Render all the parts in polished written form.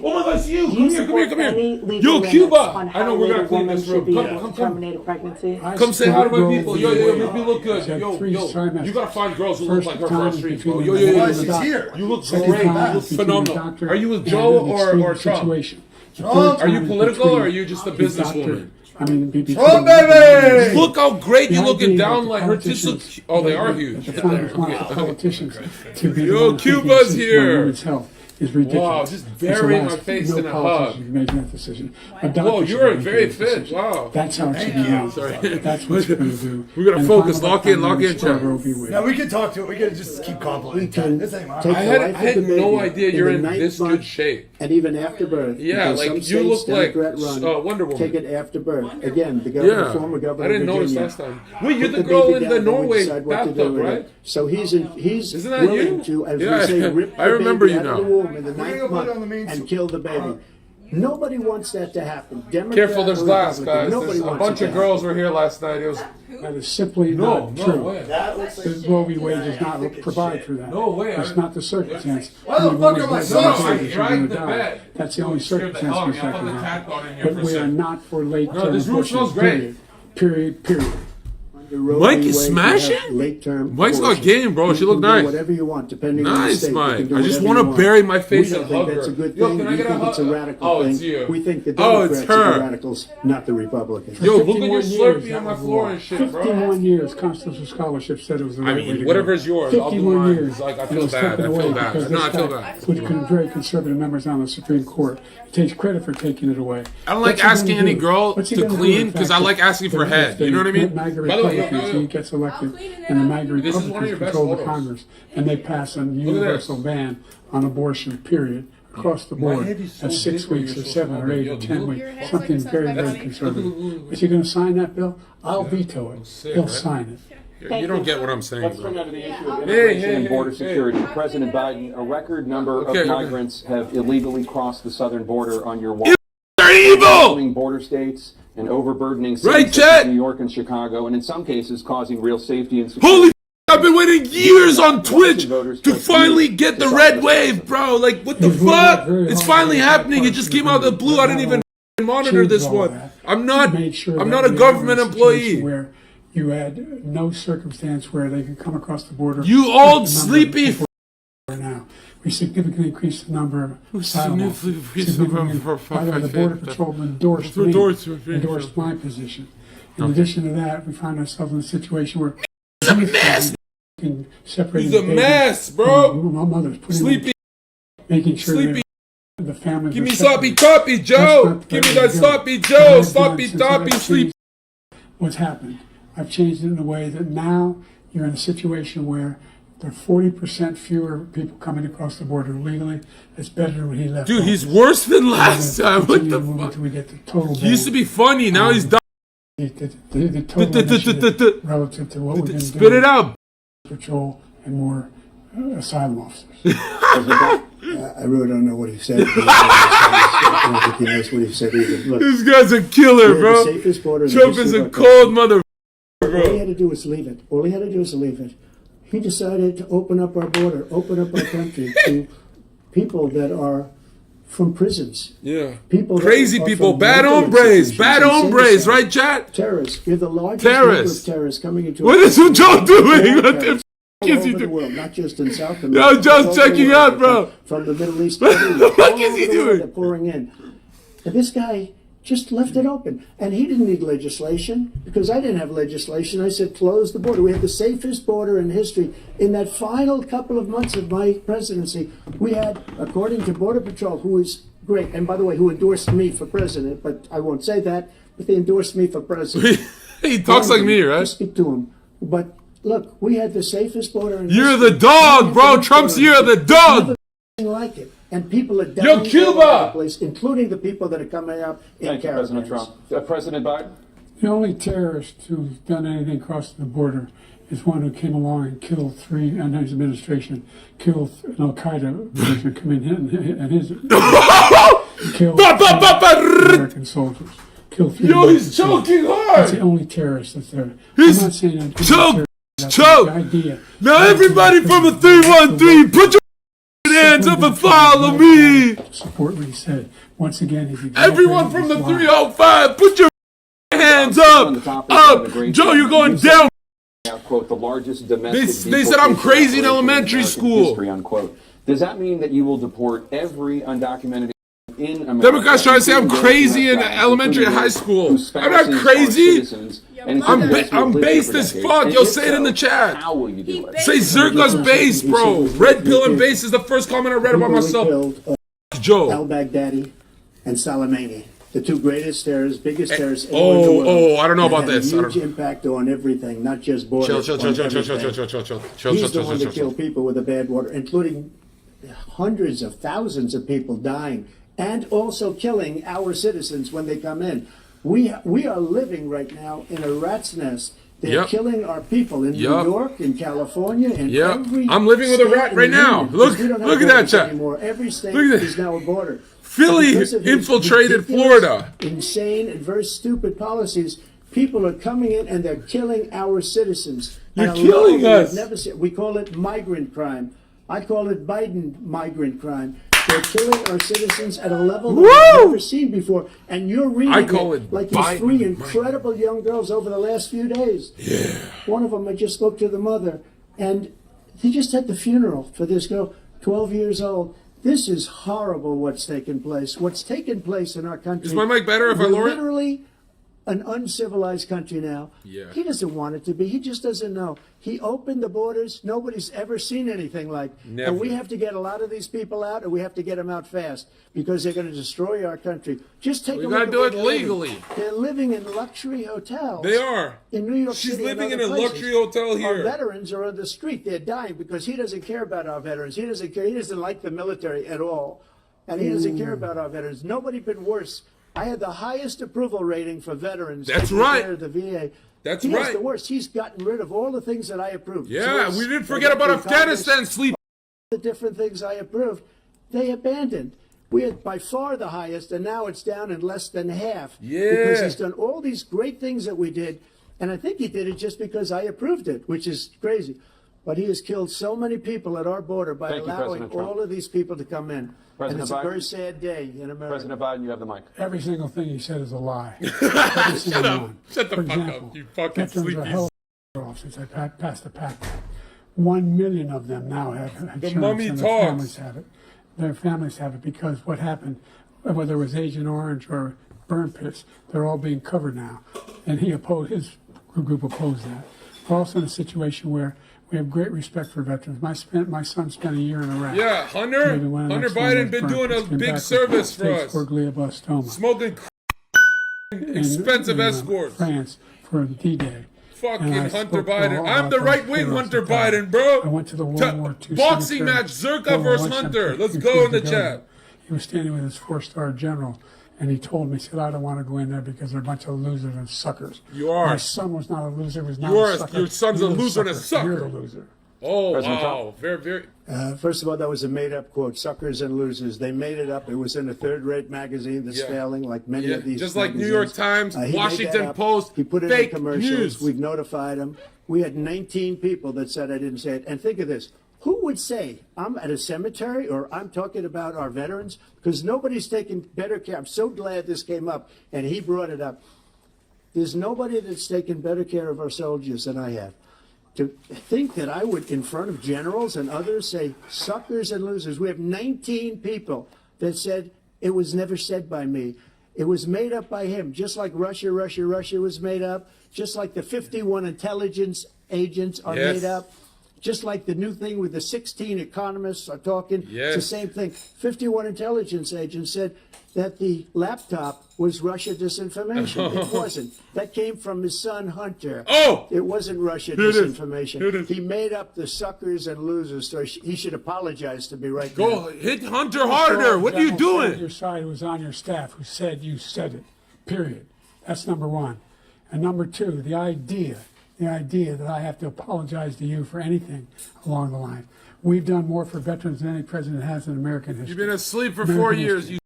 Oh my God, it's you! Come here, come here! Yo, Cuba! I know we're gonna clean this room. Come. Terminate a pregnancy. Come say hi to my people. Yo, make me look good. Yo, you gotta find girls who look like her for our streets, bro. Yo, she's here. You look great. You look phenomenal. Are you with Joe or Trump? Are you political or are you just a businesswoman? I mean, Trump, baby! Look how great you're looking down like her tits look. Oh, they are huge. Yo, Cuba's here. Is ridiculous. Wow, just burying my face in a hug. Making that decision. Whoa, you're very fit. Wow. That's how it should be done. Sorry. That's what we're going to do. We're going to focus. Lock in, chat. Now we can talk to it. We can just keep complimenting. I had no idea you're in this good shape. And even after birth. Yeah, like you look like Wonder Woman. Take it after birth. Again, the governor, former governor. I didn't notice last time. Wait, you're the girl in the Norway bathtub, right? So he's Isn't that willing you? to, as we say, rip I remember you now. in the 9th month and kill the baby. Nobody wants that to happen. Democrat Careful, there's glass, guys. Nobody A wants bunch of girls were here last night. It was that is simply not true. Way. The Roe v. Wade does not provide for that. No way. That's not the circumstance. Why the fuck am I so? That's the only circumstance we have. But we are not for late term. This room smells great. Period. Mike is smashing? Mike's got game, bro. She look nice. Whatever you want, depending on the Nice, state. Mike. I just want to bury my face and hug her. That's a good Yo, thing. can I get a hug? It's a radical Oh, thing. it's you. We think the Oh, Democrats it's are her. the radicals, not the Republicans. Yo, look at your 51 Slurpee on my floor and shit, bro. 51 years, Constitutional Scholarship said it was the right way to go. Whatever's yours, I'll do 51 mine. years. It's like, I And it feel was bad. taken I away feel bad. because No, I this feel guy bad. put very conservative members on the Supreme Court. He takes credit for taking it away. I don't like asking any girl to clean because I like asking for head. You know what I mean? By the way, he gets elected, and the MAGA This is one of your Republicans best control the photos. Congress, and they pass a universal ban on abortion, period, across the board. head is so At 6 big when weeks you're or so 7 or small. 8 Yo, or 10 look. weeks, something very conservative. But you're going to sign that bill? I'll veto it. sick, He'll right? sign it. You don't get what I'm saying, Let's bro. turn now to the issue of Hey, immigration and border hey. security. President Biden, a record number Okay. of migrants have illegally crossed the southern border on your wall. They're evil! Border states and overburdening Right, cities Chet? such as New York and Chicago, and in some cases causing real safety and security. Holy I've been waiting years on Twitch to finally get the red wave, bro. Like, what the fuck? It's finally happening. It just came out of the blue. I didn't even monitor this one. I'm not a government employee. Where you had no circumstance where they could come across the border. You old sleepy Now we significantly increased the number of asylum Significantly officers. increased the number of- By the way, the Border Patrol endorsed my position. In addition to that, we find ourselves in a situation where He's a mess. separating He's a mess, bro. My mother's putting Sleepy. making sure Sleepy. the families. Give are me separated. sloppy toppy, Joe. Give me that sloppy Joe. Sloppy toppy, sleep. What's happened? I've changed it in a way that now you're in a situation where there are 40% fewer people coming across the border legally. It's better than when he left. Dude, he's office. worse than last And time. What continue the to move fuck? until we get the total He used to ban. be funny. Now he's done. The total initiative relative to what we've been Spit doing. it out. Patrol and more asylum officers. I really don't know what he said. I don't think he knows what he said either. Look, This guy's a killer, the bro. safest border in the Trump history is of a our country. cold mother. All he Bro. had to do was leave it. All he had to do was leave it. He decided to open up our border, open up our country to people that are from prisons. Yeah. People that Crazy are people. from Bad mental hombres. institutions Bad and hombres, syndicate. right, chat? Terrorists. We're the largest number Terrorists. of terrorists coming into What our is country. Joe doing? All What the terrorists f*** all is he over the doing? world, not just in South Yo, America. Joe's all over the checking world, out, bro. From the Middle East. What everywhere, the fuck all is over he the world, doing? they're pouring in. And this guy just left it open. And he didn't need legislation because I didn't have legislation. I said, close the border. We had the safest border in history. In that final couple of months of my presidency, we had, according to Border Patrol, who is great, and by the way, who endorsed me for president, but I won't say that, but they endorsed me for president. He talks like me, right? Speak to him. But look, we had the safest border in You're history. the dog, bro. Trump's you're the dog. Nothing like it. And people are dying all Cuba! over the place, including the people that are coming up in Thank you, President caravans. Trump. President Biden? The only terrorist who's done anything across the border is one who came along and killed three, under his administration, killed an Al-Qaeda person coming in, and his killed American soldiers. Killed three Yo, American he's soldiers. choking That's the hard. only terrorist that's there. He's I'm not saying that choke, that's choke. the idea. Now everybody from a 313, put your hands up and follow me. Support what he said. Once again, he's Everyone from the 305, put your hands up. Joe, you're going down. Quote, the largest domestic They said I'm crazy in elementary school. History, unquote. Does that mean that you will deport every undocumented in America? Democrats trying to say I'm crazy in elementary and high school. I'm not crazy. I'm based as fuck. Yo, say it in the chat. How will you do it? Say Zerka's base, bro. Red pill and base is the first comment I read about myself. Killed, Joe. al-Baghdadi and Soleimani, the two greatest terrorists, biggest terrorists in the world. Oh, I don't know that about had this. a huge impact on everything, not just borders. Chill. He's the one that killed people with the bad water, including hundreds of thousands of people dying, and also killing our citizens when they come in. We are living right now in a rat's nest. They're killing our people in New York, in California, in every I'm living with a rat right now. Look at that chat. Anymore. Every state Look at is now a border. Philly Because of his infiltrated ridiculous, Florida. Insane and very stupid policies. People are coming in and they're killing our citizens. You're And killing us. we call it migrant crime. I call it Biden migrant crime. They're killing our citizens at a level that we've never seen before. And you're reading it like Biden these three incredible young girls over the last few days. Yeah. One of them, I just spoke to the mother, and they just had the funeral for this girl, 12 years old. This is horrible what's taken place. What's taken place in our country. Is my mic better if I we're lower it? literally an uncivilized country now. Yeah. He doesn't want it to be. He just doesn't know. He opened the borders. Nobody's ever seen anything like. Never. And we have to get a lot of these people out, and we have to get them out fast because they're going to destroy our country. Just take a look gotta at do where it they're living. legally. They're living in luxury hotels. They are. In New York She's City and living in other a places. luxury hotel Our here. veterans are on the street. They're dying because he doesn't care about our veterans. He doesn't care. He doesn't like the military at all. And he doesn't care about our veterans. Nobody been worse. I had the highest approval rating for veterans. That's taking right. care of the VA. That's He right. has the worst. He's gotten rid of all the things that I approved. Yeah, Police, we didn't they forget got about through Congress, Afghanistan sleep. the different things I approved, they abandoned. We had by far the highest, and now it's down in less than half. Yeah. Because he's done all these great things that we did, and I think he did it just because I approved it, which is crazy. But he has killed so many people at our border by Thank you, allowing President Trump. all of these people to come in. President and it's Biden. a very sad day in America. President Biden, you have the mic. Every single thing he said is a lie. Every single Shut up. one. Shut the For fuck example, up, you fucking veterans are sleepy. held off since I passed the pact. 1 million of them now have insurance, mummy and talks. their families have it. Their families have it because what happened, whether it was Agent Orange or burn pits, they're all being covered now. And his group opposed that. We're also in a situation where we have great respect for veterans. My son spent a year in Iraq. Yeah, Hunter Maybe one of the next Biden ones been burnt doing a pits, came big back service with for stage us. 4 glioblastoma. Smoking expensive escorts. France for D-Day. Fucking And I Hunter spoke to Biden. all I'm the about right wing those Hunter heroes at the Biden, time. bro. I went to the World War II Boxing cemetery. match, Zerka World War versus I Hunter. cemetery. Let's He go in the refused to go. chat. He was standing with his 4-star general, and he told me, he said, I don't want to go in there because they're a bunch of losers and suckers. You are. My son was not a loser, he was not You a are. sucker. Your son's You're a the loser and a sucker. You're the loser. Oh, President wow. Very, very. First of all, that was a made-up quote, suckers and losers. They made it up. It was in a third-rate magazine that's Yeah. failing, like many Yeah, of these just like New magazines. York Times, He made that Washington up. Post, He put it fake in commercials. news. We've notified him. We had 19 people that said I didn't say it. And think of this. Who would say I'm at a cemetery or I'm talking about our veterans? Because nobody's taking better care. I'm so glad this came up, and he brought it up. There's nobody that's taken better care of our soldiers than I have. To think that I would, in front of generals and others, say suckers and losers. We have 19 people that said it was never said by me. It was made up by him, just like Russia was made up, just like the 51 intelligence agents are Yes. made up, just like the new thing with the 16 economists are talking. Yes. It's the same thing. 51 intelligence agents said that the laptop was Russia disinformation. It wasn't. That came from his son, Hunter. Oh! It wasn't Russia Here it is. disinformation. Here it is. He made up the suckers and losers, so he should apologize to me right now. Go hit Hunter harder. What are you General on doing? your side who was on your staff who said you said it, period. That's number one. And number two, the idea that I have to apologize to you for anything along the line. We've done more for veterans than any president has in American history. You've been asleep for American 4 history. years. You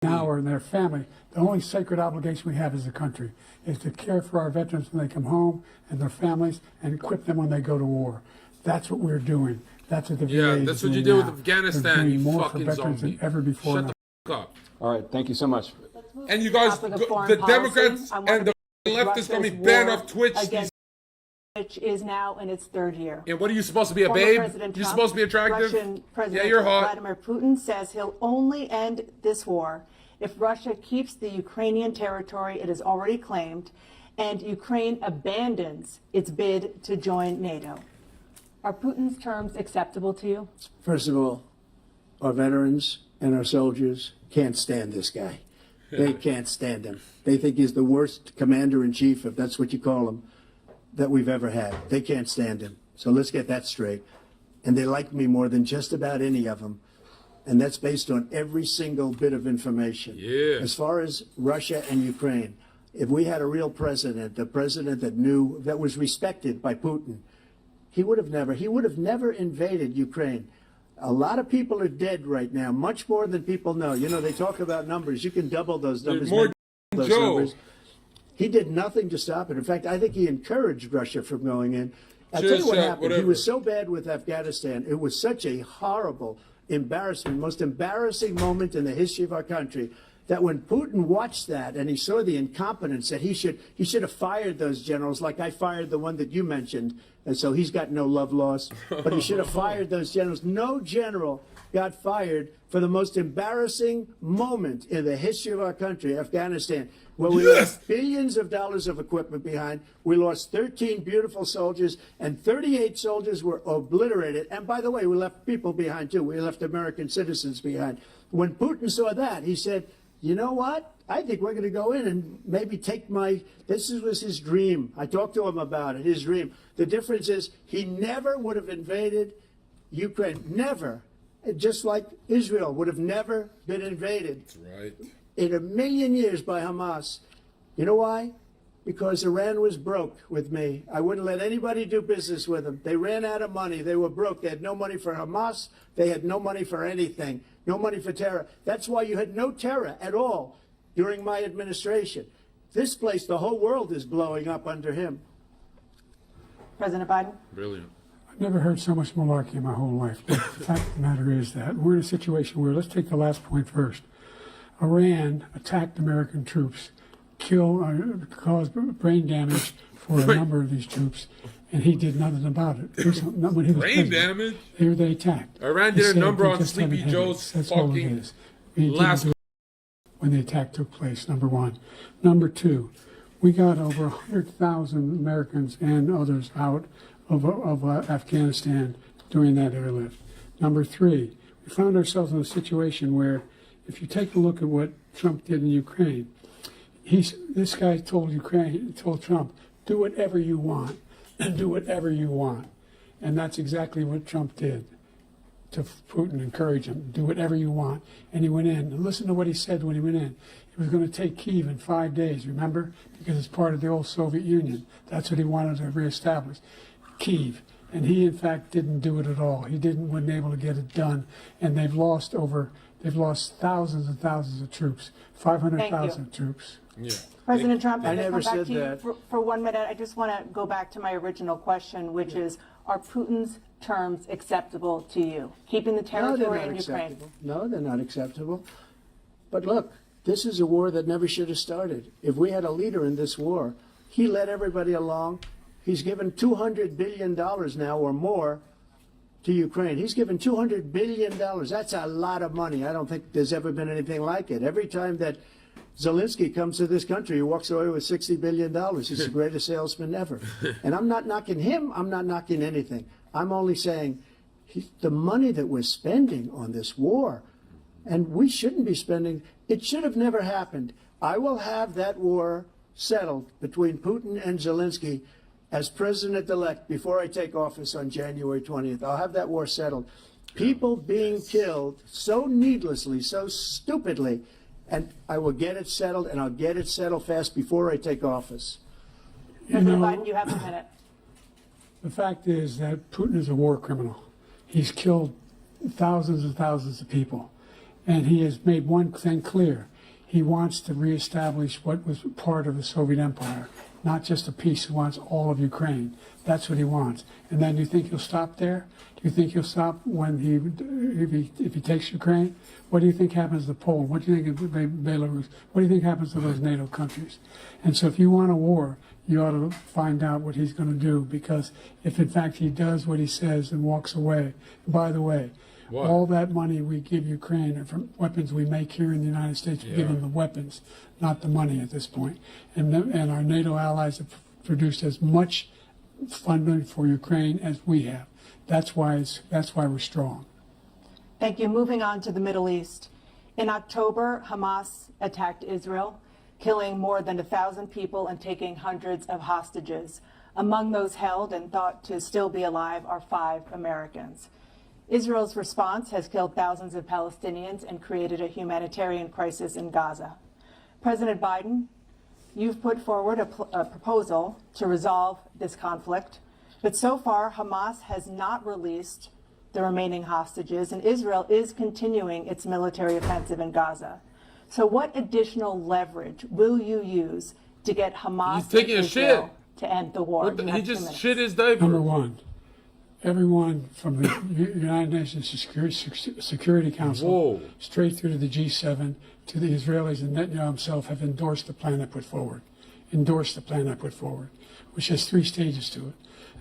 Now or their family. The only sacred obligation we have as a country is to care for our veterans when they come home and their families and equip them when they go to war. That's what we're doing. That's what the VA Yeah, is that's what you doing did with now. Afghanistan, They're doing you more fucking for veterans zombie. than ever before. Shut now. the fuck up. All right, thank you so much. And you guys, Topic of foreign the policy. Democrats I wanna and the be leftists gonna be Russia's banned war off Twitch. against which is now in its third year. And what are you supposed to be, a Former babe? President You're Trump, supposed to be attractive? Russian President Yeah, you're hot. Vladimir Putin says he'll only end this war if Russia keeps the Ukrainian territory it has already claimed and Ukraine abandons its bid to join NATO. Are Putin's terms acceptable to you? First of all, our veterans and our soldiers can't stand this guy. They can't stand him. They think he's the worst commander-in-chief, if that's what you call him, that we've ever had. They can't stand him. So let's get that straight. And they like me more than just about any of them. And that's based on every single bit of information. Yeah. As far as Russia and Ukraine, if we had a real president, a president that knew, that was respected by Putin, he would have never invaded Ukraine. A lot of people are dead right now, much more than people know. You know, they talk about numbers. You can double those numbers. more those Joe. numbers. He did nothing to stop it. In fact, I think he encouraged Russia from going in. I'll tell you what happened. whatever. He was so bad with Afghanistan. It was such a horrible embarrassment, most embarrassing moment in the history of our country, that when Putin watched that and he saw the incompetence, that he should have fired those generals, like I fired the one that you mentioned, and so he's got no love lost. But he should have fired those generals. No general got fired for the most embarrassing moment in the history of our country, Afghanistan, where we left billions of dollars of equipment behind. We lost 13 beautiful soldiers, and 38 soldiers were obliterated. And by the way, we left people behind, too. We left American citizens behind. When Putin saw that, he said, you know what? I think we're going to go in and maybe take my... This was his dream. I talked to him about it, his dream. The difference is he never would have invaded Ukraine. Never. Just like Israel would have never been invaded. That's right. In a million years by Hamas. You know why? Because Iran was broke with me. I wouldn't let anybody do business with them. They ran out of money. They were broke. They had no money for Hamas. They had no money for anything. No money for terror. That's why you had no terror at all during my administration. This place, the whole world is blowing up under him. President Biden? Brilliant. I've never heard so much malarkey in my whole life. But the fact of the matter is that we're in a situation where, let's take the last point first. Iran attacked American troops, caused brain damage for a number of these troops, and he did nothing about it. When he was Brain president, damage? They attacked. Iran He did a said number they on just Sleepy haven't had Joe's it. That's all it fucking is. He didn't last do it when the attack took place, number one. Number two, we got over 100,000 Americans and others out of Afghanistan during that airlift. Number three, we found ourselves in a situation where, if you take a look at what Trump did in Ukraine, this guy told Trump, do whatever you want, and do whatever you want. And that's exactly what Trump did to Putin, encourage him, do whatever you want. And he went in. And listen to what he said when he went in. He was going to take Kyiv in 5 days, remember? Because it's part of the old Soviet Union. That's what he wanted to reestablish, Kyiv. And he, in fact, didn't do it at all. He wasn't able to get it done. And they've lost thousands and thousands of troops, 500,000 troops. Yeah. President Trump, I I'm never gonna come back said to you that. for 1 minute. I just want to go back to my original question, which is, are Putin's terms acceptable to you? Keeping the No, territory they're not in Ukraine? acceptable. No, they're not acceptable. But look, this is a war that never should have started. If we had a leader in this war, he led everybody along. He's given $200 billion now or more to Ukraine. He's given $200 billion. That's a lot of money. I don't think there's ever been anything like it. Every time that Zelensky comes to this country, he walks away with $60 billion. He's the greatest salesman ever. And I'm not knocking him. I'm not knocking anything. I'm only saying the money that we're spending on this war, and we shouldn't be spending, it should have never happened. I will have that war settled between Putin and Zelensky as president-elect before I take office on January 20th. I'll have that war settled. People being killed so needlessly, so stupidly, and I will get it settled, and I'll get it settled fast before I take office. President Biden, you have a minute. The fact is that Putin is a war criminal. He's killed thousands and thousands of people. And he has made one thing clear. He wants to reestablish what was part of the Soviet Empire. not just a piece. He wants all of Ukraine. That's what he wants. And then you think he'll stop there? Do you think he'll stop when if he takes Ukraine? What do you think happens to Poland? What do you think of Belarus? What do you think happens to those NATO countries? And so if you want a war, you ought to find out what he's going to do, because if in fact he does what he says and walks away, by the way, all that money we give Ukraine are from weapons we make here in the United States. We give them the weapons, not the money at this point. And our NATO allies have produced as much funding for Ukraine as we have. That's why we're strong. Thank you. Moving on to the Middle East. In October, Hamas attacked Israel, killing more than 1,000 people and taking hundreds of hostages. Among those held and thought to still be alive are 5 Americans. Israel's response has killed thousands of Palestinians and created a humanitarian crisis in Gaza. President Biden, you've put forward a proposal to resolve this conflict, but so far Hamas has not released the remaining hostages, and Israel is continuing its military offensive in Gaza. So what additional leverage will you use to get Hamas and Israel to end the war? He just shit his diaper. Number one, everyone from the United Nations Security Council straight through to the G7 to the Israelis and Netanyahu himself have endorsed the plan I put forward. Which has 3 stages to it.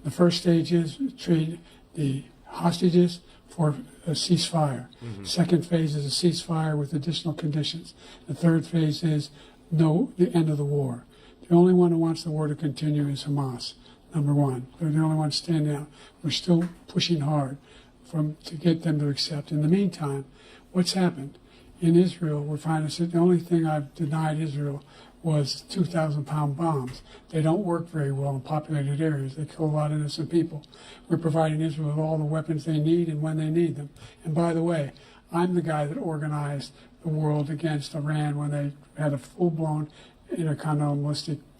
The first stage is trade the hostages for a ceasefire. Second phase is a ceasefire with additional conditions. The third phase is the end of the war. The only one who wants the war to continue is Hamas. Number one, they're the only ones standing out. We're still pushing hard to get them to accept. In the meantime, what's happened in Israel? We're finding that the only thing I've denied Israel was 2,000-pound bombs. They don't work very well in populated areas. They kill a lot of innocent people. We're providing Israel with all the weapons they need and when they need them. And by the way, I'm the guy that organized the world against Iran when they had a full-blown intercontinental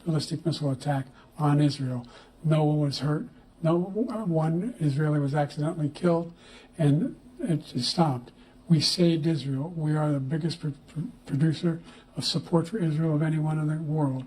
ballistic missile attack on Israel. No one was hurt. No one Israeli was accidentally killed, and it stopped. We saved Israel. We are the biggest producer of support for Israel of anyone in the world.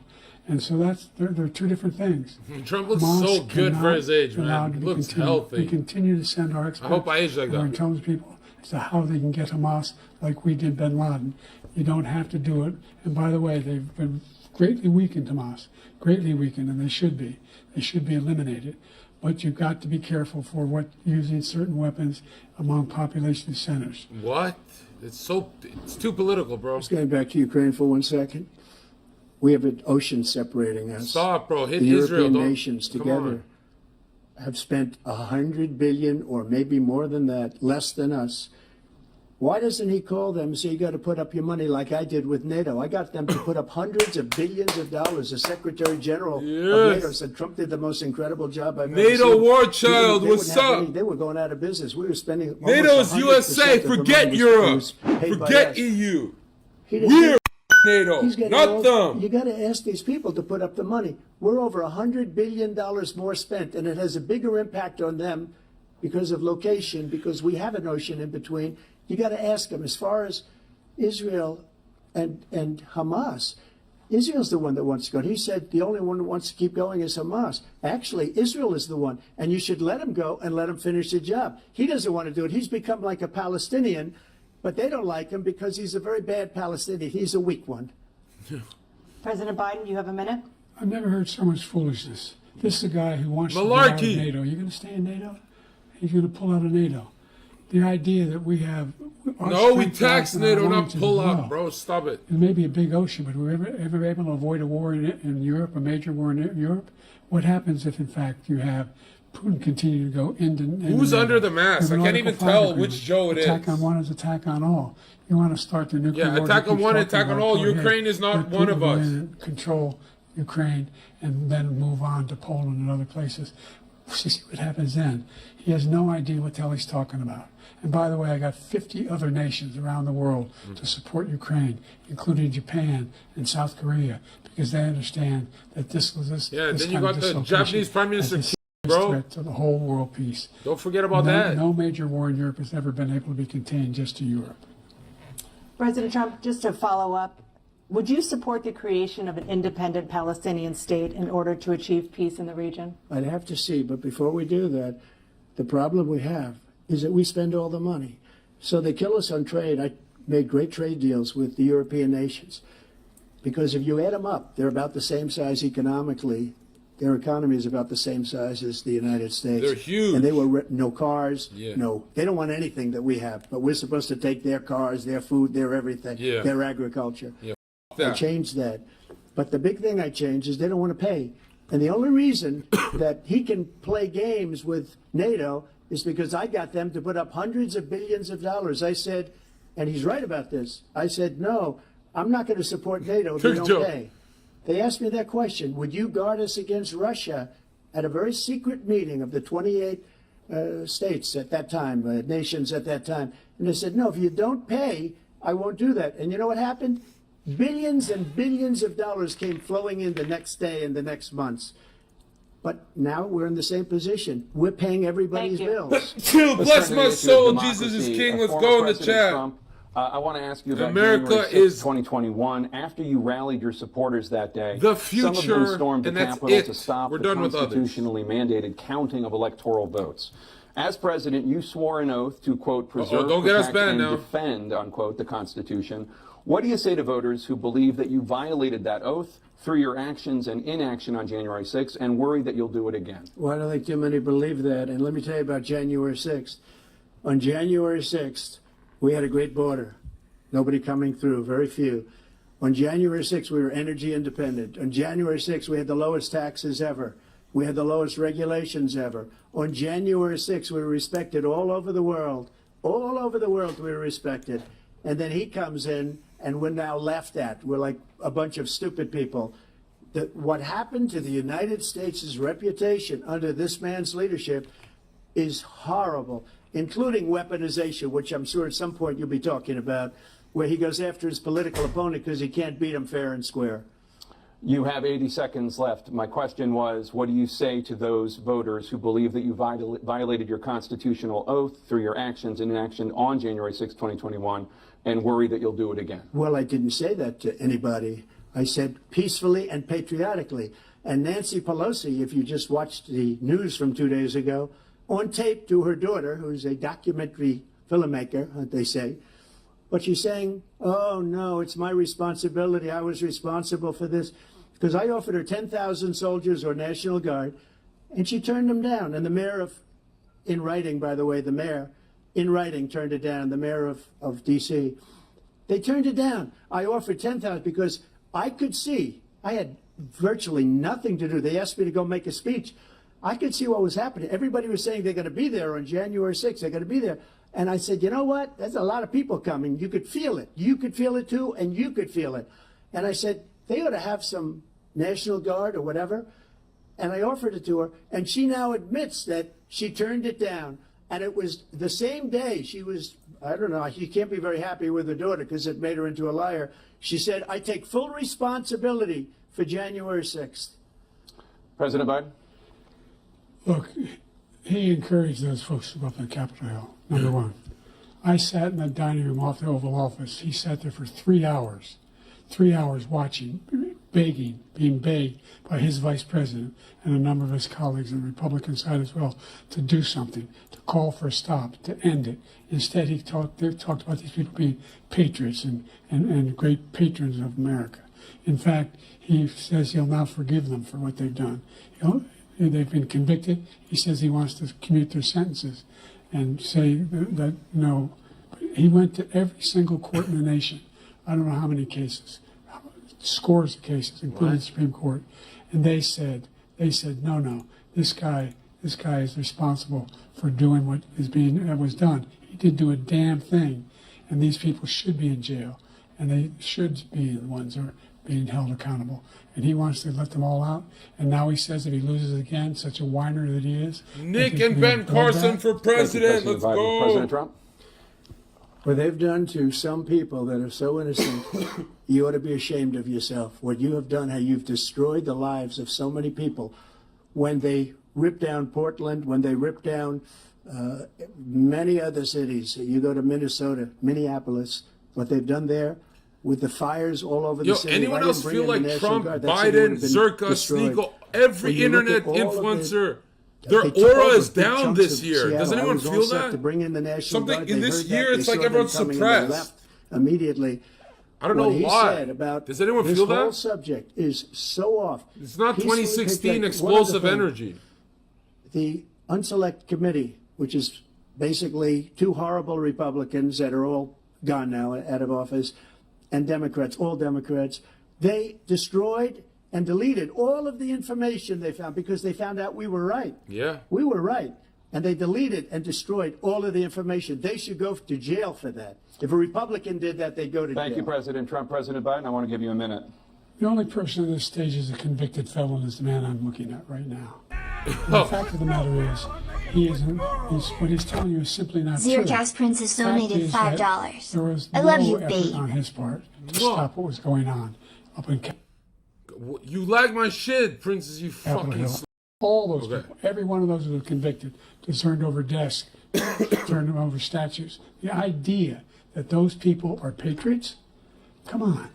And so they're 2 different things. Trump looks so good for his age, man. He looks healthy. We continue to send our experts. I hope I age like that. Intelligence people as to how they can get Hamas like we did bin Laden. You don't have to do it. And by the way, they've been greatly weakened, Hamas. Greatly weakened, and they should be. They should be eliminated. But you've got to be careful for using certain weapons among population centers. What? It's too political, bro. Just getting back to Ukraine for 1 second. We have an ocean separating us. Stop, bro. Hit the Israel. European nations together have spent $100 billion, or maybe more than that, less than us. Why doesn't he call them and say, you got to put up your money like I did with NATO? I got them to put up hundreds of billions of dollars. The Secretary General of NATO said Trump did the most incredible job I've ever seen. NATO war child, what's up? They were going out of business. We were spending NATO's USA. Forget Europe. Forget EU. We're NATO, not them. You got to ask these people to put up the money. We're over $100 billion more spent, and it has a bigger impact on them because of location, because we have an ocean in between. You got to ask them. As far as Israel and Hamas, Israel's the one that wants to go. He said the only one who wants to keep going is Hamas. Actually, Israel is the one, and you should let him go and let him finish the job. He doesn't want to do it. He's become like a Palestinian, but they don't like him because he's a very bad Palestinian. He's a weak one. President Biden, you have a minute. I've never heard so much foolishness. This is a guy who wants to get out of NATO. You're going to stay in NATO? He's going to pull out of NATO. The idea that we have... No, we tax NATO, not pull out, bro. Stop it. It may be a big ocean, but we're ever able to avoid a war in Europe, a major war in Europe? What happens if, in fact, you have Putin continue to go into Who's under the mask? I can't even tell which Joe it is. Attack on one is attack on all. You want to start the nuclear war. Yeah, attack on one, attack on all. Ukraine is not one of us. Control Ukraine and then move on to Poland and other places. See what happens then. He has no idea what the hell he's talking about. And by the way, I got 50 other nations around the world to support Ukraine, including Japan and South Korea, because they understand that this then you got the Japanese Prime Minister, bro. Threat to the whole world peace. Don't forget about that. No major war in Europe has ever been able to be contained just to Europe. President Trump, just to follow up, Would you support the creation of an independent Palestinian state in order to achieve peace in the region? I'd have to see, but before we do that, the problem we have is that we spend all the money. So they kill us on trade. I made great trade deals with the European nations because if you add them up, they're about the same size economically. Their economy is about the same size as the United States. They're huge. And they were no cars. Yeah. No, they don't want anything that we have, but we're supposed to take their cars, their food, their everything, Yeah. their agriculture. Yeah. I changed that. But the big thing I changed is they don't want to pay. And the only reason that he can play games with NATO is because I got them to put up hundreds of billions of dollars. I said, and he's right about this, I said, no, I'm not going to support NATO if you don't pay. They asked me that question, would you guard us against Russia at a very secret meeting of the 28 states at that time, nations at that time. And they said, no, if you don't pay, I won't do that. And you know what happened? Billions and billions of dollars came flowing in the next day and the next months. But now we're in the same position. We're paying everybody's Thank you. bills. Chill, bless my soul. Jesus is Democracy. king. Let's Former go in the President chat. Trump, I want to ask you about America January 6th, is 2021. After you rallied your supporters that day, the some of future, them stormed the and that's Capitol it. to stop We're the done with others. constitutionally mandated counting of electoral votes. As president, you swore an oath to, quote, preserve, don't get us protect, banned and now. defend, unquote, the Constitution. What do you say to voters who believe that you violated that oath through your actions and inaction on January 6th and worry that you'll do it again? Well, I don't think too many believe that. And let me tell you about January 6th. On January 6th, we had a great border. Nobody coming through, very few. On January 6th, we were energy independent. On January 6th, we had the lowest taxes ever. We had the lowest regulations ever. On January 6th, we were respected all over the world. All over the world, we were respected. And then he comes in, and we're now laughed at. We're like a bunch of stupid people. What happened to the United States' reputation under this man's leadership is horrible, including weaponization, which I'm sure at some point you'll be talking about, where he goes after his political opponent because he can't beat him fair and square. You have 80 seconds left. My question was, what do you say to those voters who believe that you violated your constitutional oath through your actions and inaction on January 6, 2021, and worry that you'll do it again? Well, I didn't say that to anybody. I said peacefully and patriotically. And Nancy Pelosi, if you just watched the news from 2 days ago, on tape to her daughter, who's a documentary filmmaker, they say, but she's saying, oh, no, it's my responsibility. I was responsible for this. Because I offered her 10,000 soldiers or National Guard, and she turned them down. And the mayor in writing, by the way, the mayor, in writing, turned it down, the mayor of D.C. They turned it down. I offered 10,000 because I could see, I had virtually nothing to do. They asked me to go make a speech. I could see what was happening. Everybody was saying they're going to be there on January 6th. They're going to be there. And I said, you know what? There's a lot of people coming. You could feel it. You could feel it too, and you could feel it. And I said, they ought to have some National Guard or whatever. And I offered it to her. And she now admits that she turned it down. And it was the same day she was, I don't know, she can't be very happy with her daughter because it made her into a liar. She said, I take full responsibility for January 6th. President Biden? Look, he encouraged those folks to go up on Capitol Hill, number one. I sat in the dining room off the Oval Office. He sat there for 3 hours watching, begging, being begged by his vice president and a number of his colleagues on the Republican side as well to do something, to call for a stop, to end it. Instead, they talked about these people being patriots and great patrons of America. In fact, he says he'll now forgive them for what they've done. They've been convicted. He says he wants to commute their sentences and say that no. He went to every single court in the nation. I don't know how many cases, scores of cases, including the Supreme Court, and they said no, this guy is responsible for doing what was done. He didn't do a damn thing, and these people should be in jail, and they should be the ones who are being held accountable. And he wants to let them all out. And now he says if he loses again, such a whiner that he is. Nick and Ben Carson for president. Let's go. President Trump? What they've done to some people that are so innocent, you ought to be ashamed of yourself. What you have done, how you've destroyed the lives of so many people. When they ripped down Portland, when they ripped down many other cities, you go to Minnesota, Minneapolis, what they've done there, with the fires all over the Yo, city. anyone If I else didn't bring feel in the like National Trump, Guard, that city would Biden, have been Zerka, destroyed. Sneakle, every When you look internet at all of influencer, They their took aura over is big down chunks this of year. Does Seattle. anyone I was all feel set that? to bring in the National Something Guard. in They this heard that. year, They it's like saw them everyone's coming and they suppressed. left immediately. I don't know What he why. said about Does anyone this feel whole that? subject is so off. It's not Peacefully 2016 picked up- explosive one other thing, energy. The Unselect Committee, which is basically two horrible Republicans that are all gone now, out of office, and Democrats, all Democrats, they destroyed and deleted all of the information they found because they found out we were right. Yeah. We were right. And they deleted and destroyed all of the information. They should go to jail for that. If a Republican did that, they'd go to jail. Thank you, President Trump. President Biden, I want to give you a minute. The only person on this stage is a convicted felon is the man I'm looking at right now. And the fact of the matter is, what he's telling you is simply not true. Zherka's Princess The fact donated is that $5. There was I love no you, effort babe. on his part to stop what was going on up in You like my shit, Princess, you Capitol fucking... Hill. All those Okay. people, every one of those who were convicted, turned over desks, turned over statues. The idea that those people are patriots? Come on.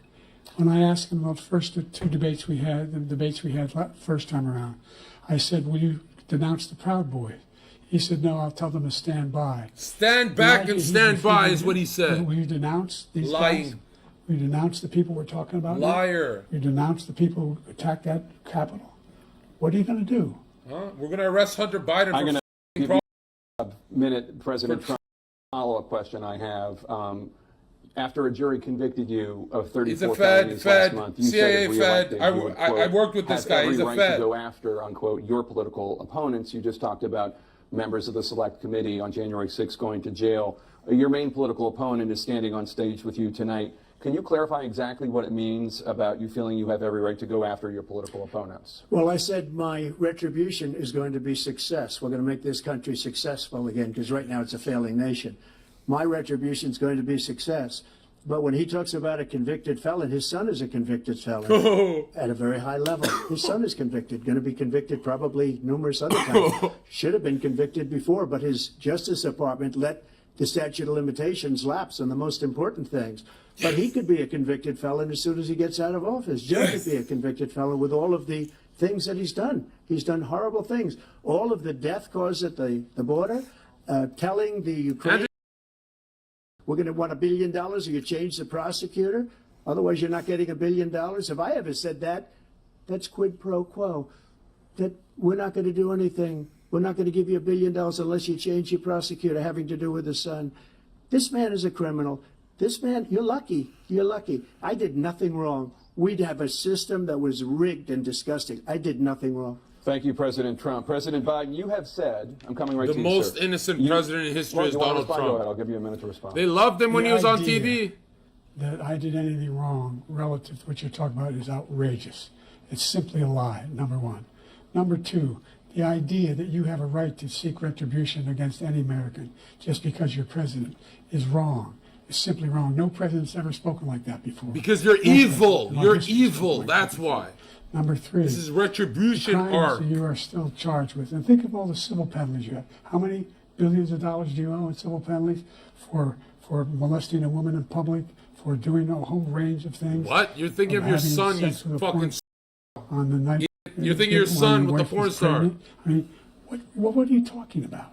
When I asked him about the first two debates we had, first time around, I said, will you denounce the Proud Boys? He said, no, I'll tell them to stand by. Stand back and stand by is what he said. Will you denounce these Lying. guys? Will you denounce the people we're talking about? now? Liar. Will you denounce the people who attacked that Capitol? What are you going to do? Huh? We're going to arrest Hunter Biden I'm for going to give fraud. you a minute, President Trump. Follow-up question I have. After a jury convicted you of 34 He's a felonies Fed, last month, you CIA said if reelected, Fed. you would, I quote, worked with this have guy. every He's a right Fed. to go after, unquote, your political opponents. You just talked about members of the Select Committee on January 6th going to jail. Your main political opponent is standing on stage with you tonight. Can you clarify exactly what it means about you feeling you have every right to go after your political opponents? Well, I said my retribution is going to be success. We're going to make this country successful again, because right now it's a failing nation. My retribution is going to be success. But when he talks about a convicted felon, his son is a convicted felon at a very high level. His son is convicted, going to be convicted probably numerous other times. Should have been convicted before, but his Justice Department let the statute of limitations lapse on the most important things. But he could be a convicted felon as soon as he gets out of office. Joe could be a convicted felon with all of the things that he's done. He's done horrible things. All of the death caused at the border, telling the Ukraine, we're going to want $1 billion or you change the prosecutor. Otherwise, you're not getting $1 billion. If I ever said that, that's quid pro quo. That we're not going to do anything. We're not going to give you $1 billion unless you change your prosecutor having to do with the son. This man is a criminal. This man, you're lucky. You're lucky. I did nothing wrong. We'd have a system that was rigged and disgusting. I did nothing wrong. Thank you, President Trump. President Biden, you have said, I'm coming right The to you, most sir. innocent president in history Well, is you want to Donald respond? Go ahead. Trump. I'll give you a minute to respond. They loved him when The he was on idea TV. That I did anything wrong relative to what you're talking about is outrageous. It's simply a lie, number one. Number two, the idea that you have a right to seek retribution against any American just because you're president is wrong. It's simply wrong. No president's ever spoken like that before. Because you're No evil. president in our You're history has evil. spoken like That's that why. Number three, This is retribution crimes art. that you are still charged with. And think of all the civil penalties you have. How many billions of dollars do you owe in civil penalties for molesting a woman in public, for doing a whole range of things? What? You're thinking of your having son, you sex with a fucking... porn on the night. You're thinking of your son with the wife porn was star. pregnant. I mean, what are you talking about?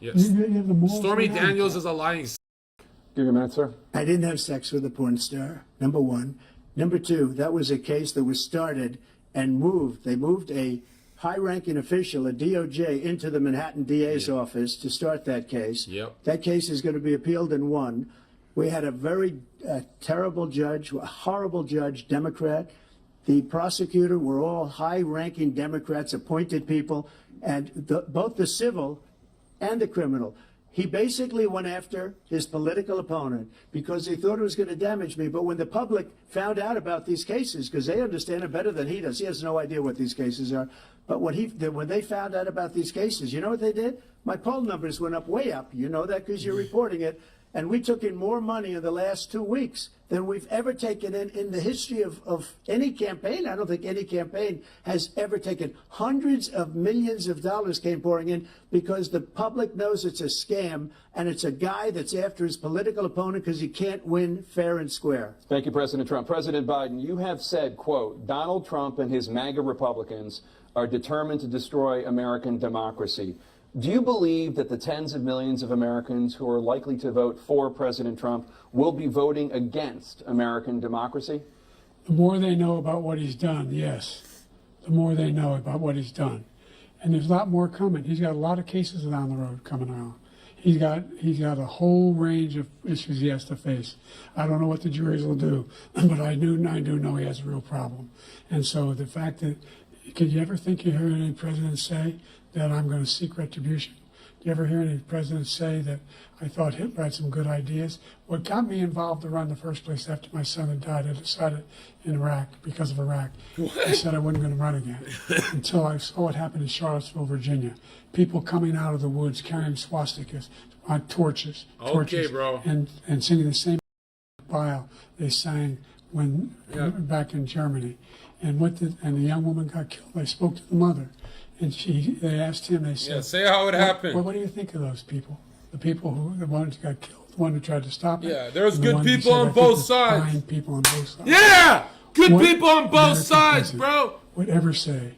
Yes. You have the morals Stormy of an Daniels amateur. is a lying... Give you a minute, sir. I didn't have sex with a porn star, number one. Number two, that was a case that was started and moved. They moved a high-ranking official, a DOJ, into the Manhattan DA's office to start that case. Yep. That case is going to be appealed and won. We had a very terrible judge, a horrible judge, Democrat. The prosecutor were all high-ranking Democrats, appointed people, and both the civil and the criminal. He basically went after his political opponent because he thought it was going to damage me. But when the public found out about these cases, because they understand it better than he does, he has no idea what these cases are. But when they found out about these cases, you know what they did? My poll numbers went up, way up. You know that because you're reporting it. And we took in more money in the last 2 weeks than we've ever taken in the history of any campaign. I don't think any campaign has ever taken. Hundreds of millions of dollars came pouring in because the public knows it's a scam, and it's a guy that's after his political opponent because he can't win fair and square. Thank you, President Trump. President Biden, you have said, quote, Donald Trump and his MAGA Republicans are determined to destroy American democracy. Do you believe that the tens of millions of Americans who are likely to vote for President Trump will be voting against American democracy? The more they know about what he's done, yes. The more they know about what he's done. And there's a lot more coming. He's got a lot of cases down the road coming out. He's got a whole range of issues he has to face. I don't know what the juries will do, but I do know he has a real problem. And so the fact that, could you ever think you heard any president say that I'm going to seek retribution? Do you ever hear any president say that I thought Hitler had some good ideas? What got me involved to run in the first place after my son had died, I decided in Iraq, because of Iraq, I said I wasn't going to run again until I saw what happened in Charlottesville, Virginia. People coming out of the woods carrying swastikas on torches, bro. and singing the same bile they sang when back in Germany. And the young woman got killed. I spoke to the mother, and they asked him. They said, Yeah, say how it happened. What do you think of those people? The people the ones who got killed, the one who tried to stop it. Yeah, there's and the good one who people said, on "I both think sides." there's fine people on both sides. Yeah, good What people on both American sides, president bro. would ever say,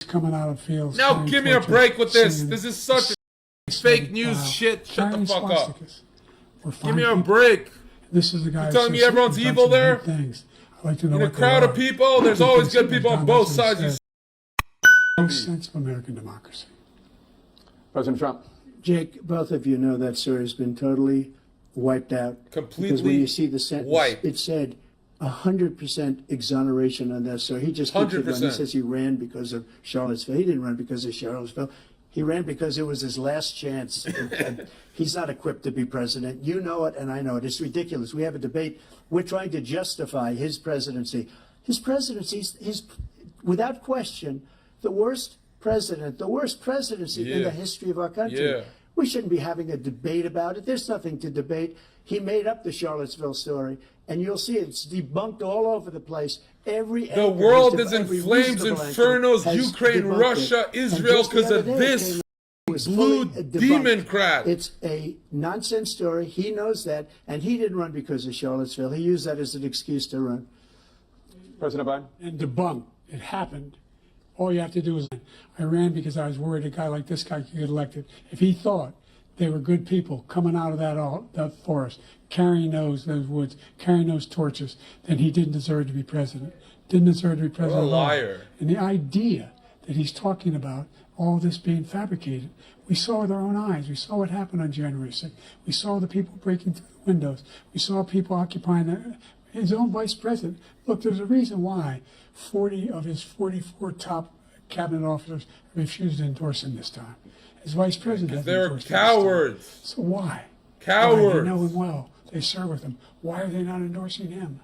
coming out of fields. Now carrying give me a torches, break with this. singing This is such a fake news shit. Shut the carrying fuck up. swastikas. We're Give fine me a people. break. This is the guy. You telling me everyone's evil there? Things. I'd like to know In a what they crowd of are. people, there's What always they good say people they've on done, both that's what sides. it You says. No sense of American democracy. President Trump. Jake, both of you know that story has been totally wiped out. Because when Completely you see the sentence, wiped. it said 100% exoneration on that. So he just keeps it running. He 100%. says he ran because of Charlottesville. He didn't run because of Charlottesville. He ran because it was his last chance. And he's not equipped to be president. You know it, and I know it. It's ridiculous. We have a debate. We're trying to justify his presidency. His presidency is, without question, the worst president, the worst presidency in the history of our country. Yeah. We shouldn't be having a debate about it. There's nothing to debate. He made up the Charlottesville story, and you'll see it's debunked all over the place. The world is in flames, infernos, Ukraine, Russia, Israel, because of this blue democrat. It's a nonsense story. He knows that, and he didn't run because of Charlottesville. He used that as an excuse to run. President Biden. And debunk. It happened. All you have to do is, I ran because I was worried a guy like this guy could get elected. If he thought they were good people coming out of that forest, carrying those woods, carrying those torches, then he didn't deserve to be president. Didn't deserve to be president at all. liar. And the idea that he's talking about all this being fabricated, we saw with our own eyes. We saw what happened on January 6th. We saw the people breaking through the windows. We saw people occupying his own vice president. Look, there's a reason why 40 of his 44 top cabinet officers refused to endorse him this time. His vice president hasn't They're endorsed him this time. cowards. So why? Cowards. Why? They know him well. They serve with him. Why are they not endorsing him?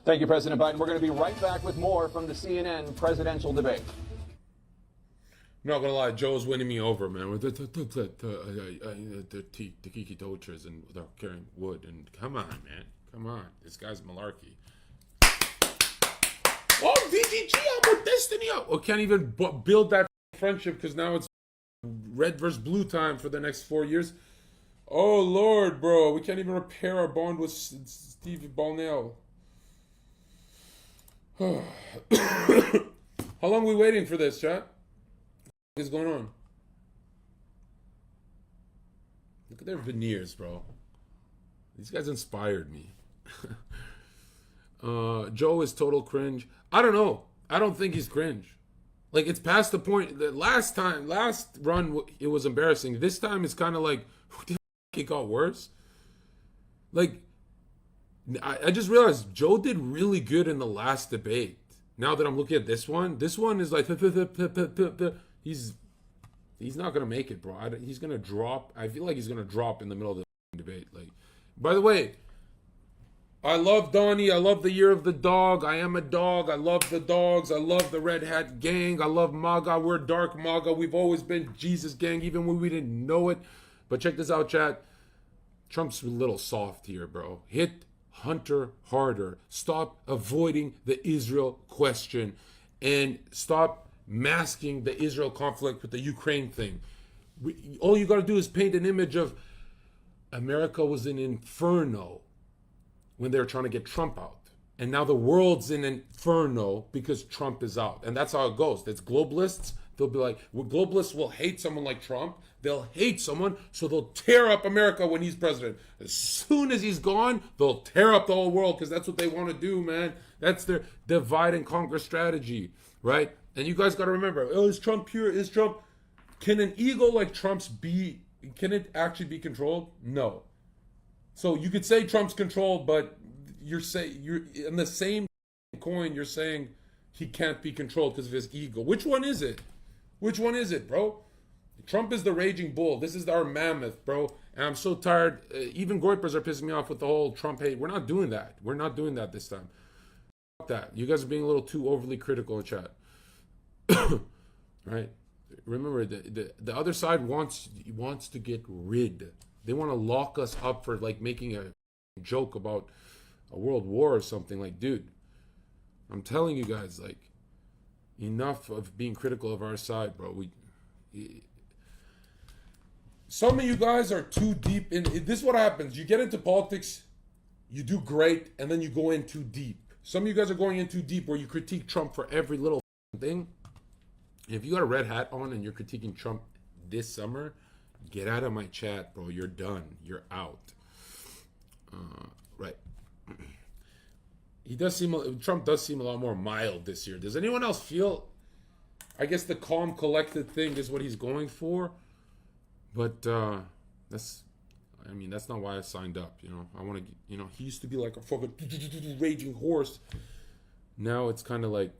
Thank you, President Biden. We're going to be right back with more from the CNN presidential debate. I'm not gonna lie, Joe's winning me over, man. With the tiki torches and they're carrying wood. And come on, man. Come on. This guy's malarkey. Oh, DGG, I'm with Destiny. Oh, can't even build that friendship because now it's red versus blue time for the next 4 years. Oh, Lord, bro. We can't even repair our bond with Steve Ballnell. How long are we waiting for this, chat? What is going on? Look at their veneers, bro. These guys inspired me. Joe is total cringe. I don't know. I don't think he's cringe. Like, it's past the point. The last run, it was embarrassing. This time, it's kind of like, it got worse. Like, I just realized Joe did really good in the last debate. Now that I'm looking at this one is like, he's not gonna make it, bro. He's gonna drop. I feel like he's gonna drop in the middle of the debate. Like, by the way, I love Donnie. I love the year of the dog. I am a dog. I love the dogs. I love the Red Hat gang. I love MAGA. We're dark MAGA. We've always been Jesus gang, even when we didn't know it. But check this out, chat. Trump's a little soft here, bro. Hit Hunter harder. Stop avoiding the Israel question and stop masking the Israel conflict with the Ukraine thing. All you got to do is paint an image of America was an inferno when they were trying to get Trump out. And now the world's in an inferno because Trump is out. And that's how it goes. It's globalists. They'll be like, well, globalists will hate someone like Trump. They'll hate someone, so they'll tear up America when he's president. As soon as he's gone, they'll tear up the whole world because that's what they want to do, man. That's their divide and conquer strategy, right? And you guys got to remember, oh, is Trump pure? Is Trump... Can an ego like Trump's be... Can it actually be controlled? No. So you could say Trump's controlled, but you're in the same coin, you're saying he can't be controlled because of his ego. Which one is it? Which one is it, bro? Trump is the raging bull. This is our mammoth, bro. And I'm so tired. Even Goipers are pissing me off with the whole Trump hate. We're not doing that. We're not doing that this time. Fuck that. You guys are being a little too overly critical in chat. Right? Remember, the other side wants to get rid. They want to lock us up for like making a joke about a world war or something. Like, dude, I'm telling you guys, like, enough of being critical of our side, bro. Some of you guys are too deep in. This is what happens. You get into politics, you do great, and then you go in too deep. Some of you guys are going in too deep where you critique Trump for every little thing. If you got a red hat on and you're critiquing Trump this summer, get out of my chat, bro. You're done. You're out. Right. Trump does seem a lot more mild this year. Does anyone else feel? I guess the calm, collected thing is what he's going for. But that's not why I signed up. You know, I want to. You know, he used to be like a fucking raging horse. Now it's kind of like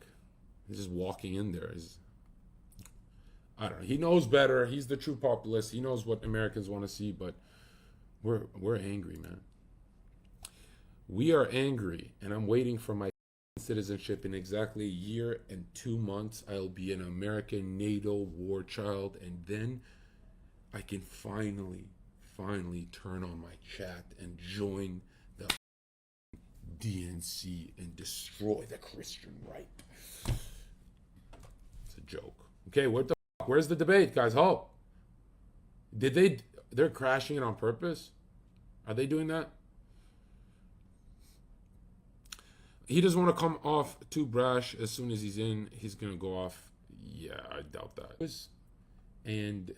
he's just walking in there. I don't know. He knows better. He's the true populist. He knows what Americans want to see. But we're angry, man. We are angry, and I'm waiting for my citizenship in exactly a year and 2 months. I'll be an American NATO war child, and then I can finally turn on my chat and join the DNC and destroy the Christian right. It's a joke. Okay, where's the debate, guys? Help. They're crashing it on purpose? Are they doing that? He doesn't want to come off too brash. As soon as he's in, he's going to go off. Yeah, I doubt that. And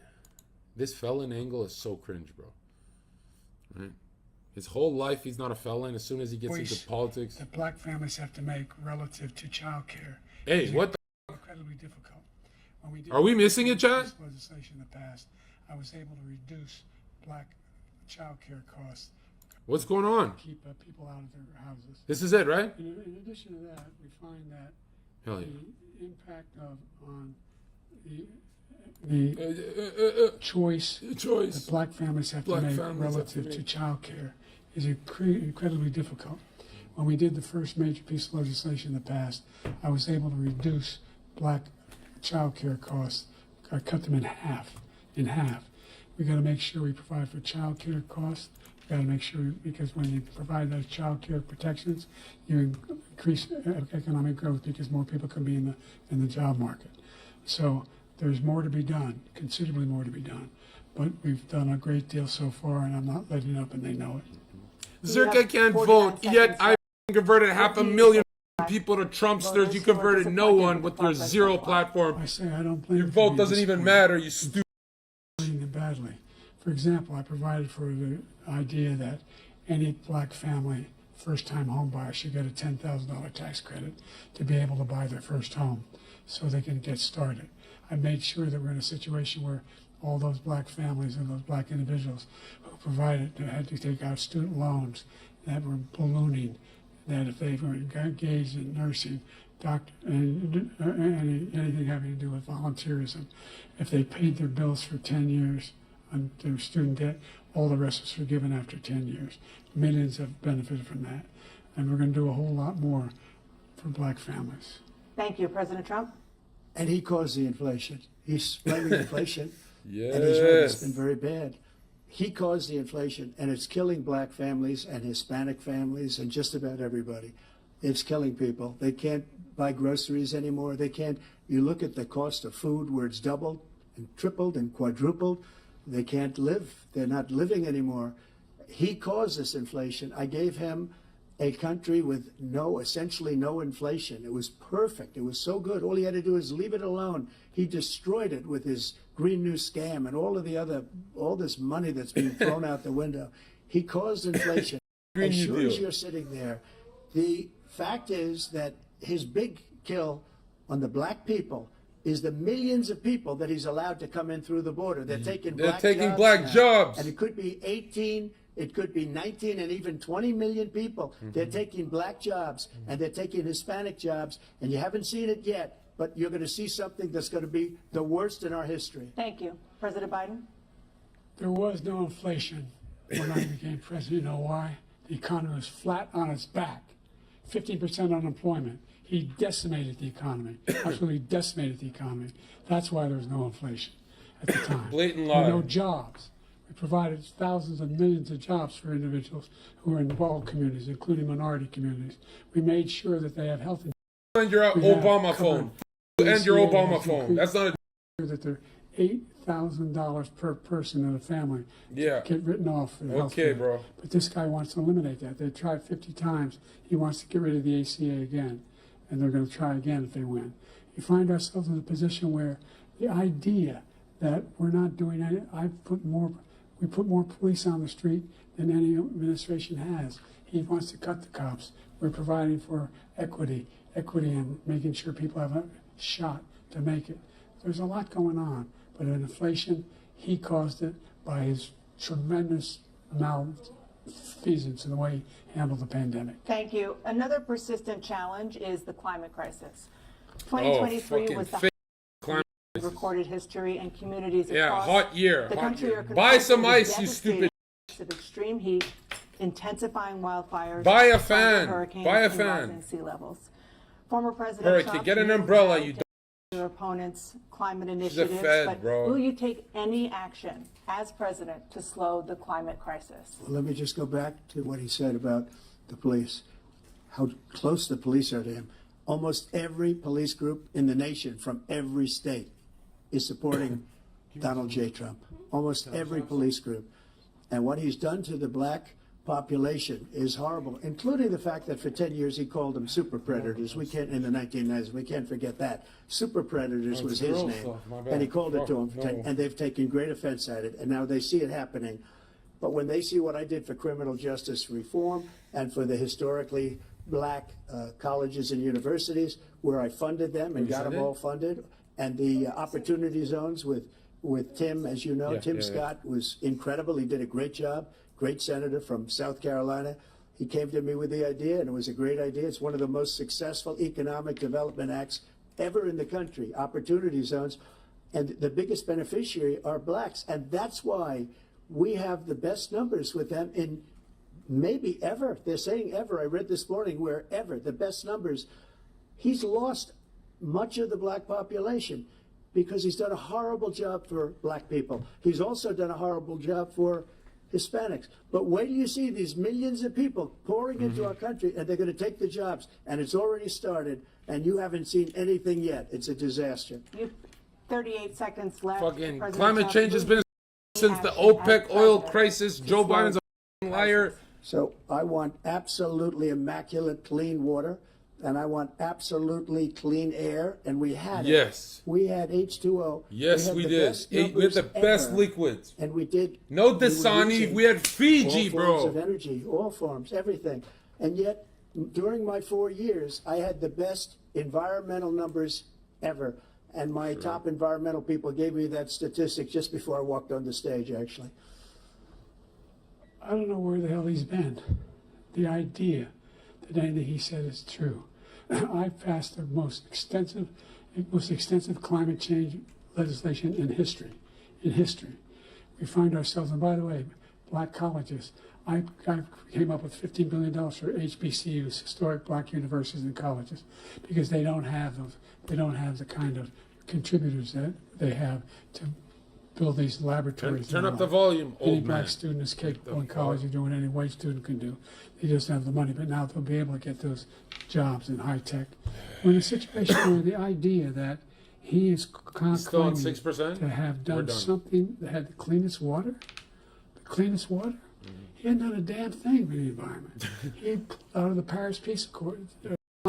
this felon angle is so cringe, bro. Right? His whole life, he's not a felon. As soon as he gets into politics. That black families have to make relative to child care. Hey, what the? Incredibly difficult. Are we missing it, chat? Legislation in the past, I was able to reduce black child care costs. What's going on? Keep people out of their houses. This is it, right? In addition to that, we find that the impact on the choice that black families have to make relative to child care is incredibly difficult. When we did the first major piece of legislation in the past, I was able to reduce black child care costs. I cut them in half. We got to make sure we provide for child care costs. We got to make sure, because when you provide those child care protections, you increase economic growth because more people can be in the job market. So there's more to be done, considerably more to be done. But we've done a great deal so far, and I'm not letting up, and they know it. Zerka can't vote, yet I converted 500,000 people to Trumpsters. You converted no one with your zero platform. I say I don't blame your vote doesn't even matter, you stupid. Badly. For example, I provided for the idea that any black family, first-time home buyer, should get a $10,000 tax credit to be able to buy their first home so they can get started. I made sure that we're in a situation where all those black families and those black individuals who had to take out student loans that were ballooning, that if they were engaged in nursing, doctor, and anything having to do with volunteerism, if they paid their bills for 10 years on their student debt, all the rest was forgiven after 10 years. Millions have benefited from that. And we're going to do a whole lot more for black families. Thank you, President Trump. And he caused the inflation. He's blaming inflation. Yes. And he's right, it's been very bad. He caused the inflation, and it's killing black families and Hispanic families and just about everybody. It's killing people. They can't buy groceries anymore. They can't. You look at the cost of food where it's doubled and tripled and quadrupled. They can't live. They're not living anymore. He caused this inflation. I gave him a country with essentially no inflation. It was perfect. It was so good. All he had to do is leave it alone. He destroyed it with his Green New Scam and all this money that's being thrown out the window. He caused inflation. As sure as you're sitting there, the fact is that his big kill on the black people is the millions of people that he's allowed to come in through the border. They're taking black jobs. And it could be 18, it could be 19, and even 20 million people. They're taking black jobs, and they're taking Hispanic jobs, and you haven't seen it yet, but you're going to see something that's going to be the worst in our history. Thank you. President Biden? There was no inflation when I became president. You know why? The economy was flat on its back. 15% unemployment. He decimated the economy, absolutely decimated the economy. That's why there was no inflation at the time. Blatant There were lie. no jobs. We provided thousands of millions of jobs for individuals who were in all communities, including minority communities. We made sure that they have health insurance. And your Obama phone. And your Obama phone. That's not a... That they're $8,000 per person in a family Yeah. get written off for health Okay, care. bro. But this guy wants to eliminate that. They tried 50 times. He wants to get rid of the ACA again, and they're going to try again if they win. You find ourselves in a position where the idea that we're not doing any, we put more police on the street than any administration has. He wants to cut the cops. We're providing for equity and making sure people have a shot to make it. There's a lot going on, but in inflation, he caused it by his tremendous malfeasance in the way he handled the pandemic. Thank you. Another persistent challenge is the climate crisis. 2023 was the climate recorded history, and communities Yeah, across hot year. the country are Buy some confronted with ice, you stupid. devastating of extreme heat, intensifying wildfires, Buy a stronger fan. hurricanes, Buy a and fan. rising sea levels. Former President Hurricane, Trump get an used umbrella, now you to your opponent's climate a initiatives, Fed, but bro. will you take any action as president to slow the climate crisis? Well, let me just go back to what he said about the police, how close the police are to him. Almost every police group in the nation from every state is supporting Donald J. Trump. Almost every police group. And what he's done to the black population is horrible, including the fact that for 10 years he called them super predators. We can't, in the 1990s, we can't forget that. Super predators was his name. And he called it to them for 10, and they've taken great offense at it, and now they see it happening. But when they see what I did for criminal justice reform and for the historically black colleges and universities, where I funded them and got them all funded, and the opportunity zones with Tim, as you know, Tim Scott was incredible. He did a great job, great senator from South Carolina. He came to me with the idea, and it was a great idea. It's one of the most successful economic development acts ever in the country, opportunity zones. And the biggest beneficiary are blacks. And that's why we have the best numbers with them in maybe ever. They're saying ever. I read this morning where ever, the best numbers. He's lost much of the black population because he's done a horrible job for black people. He's also done a horrible job for Hispanics. But wait till you see these millions of people pouring into our country, and they're going to take the jobs, and it's already started, and you haven't seen anything yet. It's a disaster. You have 38 seconds left. Fucking President climate Trump, change has been since the action OPEC as oil president crisis. to Joe slow Biden's a liar. So I want absolutely immaculate clean water, and I want absolutely clean air, and we had it. Yes. We had H2O. Yes, we did. We had the best liquids. And we did. No we were Dasani. using We had Fiji, all forms bro. of energy, all forms, everything. And yet, during my 4 years, I had the best environmental numbers ever. And my top environmental people gave me that statistic just before I walked on the stage, actually. I don't know where the hell he's been. The idea that anything he said is true. I've passed the most extensive climate change legislation in history. In history, we find ourselves, and by the way, black colleges. I came up with $15 billion for HBCUs, historic black universities and colleges, because they don't have those. They don't have the kind of contributors that they have to build these laboratories. Turn and up the all. volume, Any old black man. student is capable in college of doing any white student can do. They just have the money, but now they'll be able to get those jobs in high tech. We're in a situation where the idea that he is Still on claiming 6%? to have We're done done. something that had the cleanest water. He hadn't done a damn thing for the environment. He pulled out of the Paris Peace Accord.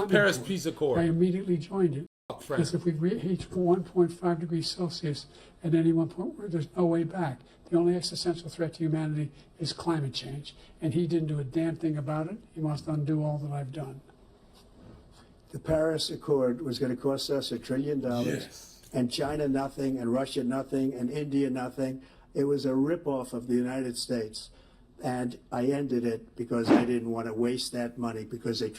Paris Peace Accord. I immediately joined it. Because if we reach 1.5 degrees Celsius at any one point, there's no way back. The only existential threat to humanity is climate change. And he didn't do a damn thing about it. He must undo all that I've done. The Paris Accord was going to cost us $1 trillion, Yes. and China nothing, and Russia nothing, and India nothing. It was a ripoff of the United States, and I ended it because I didn't want to waste that money because we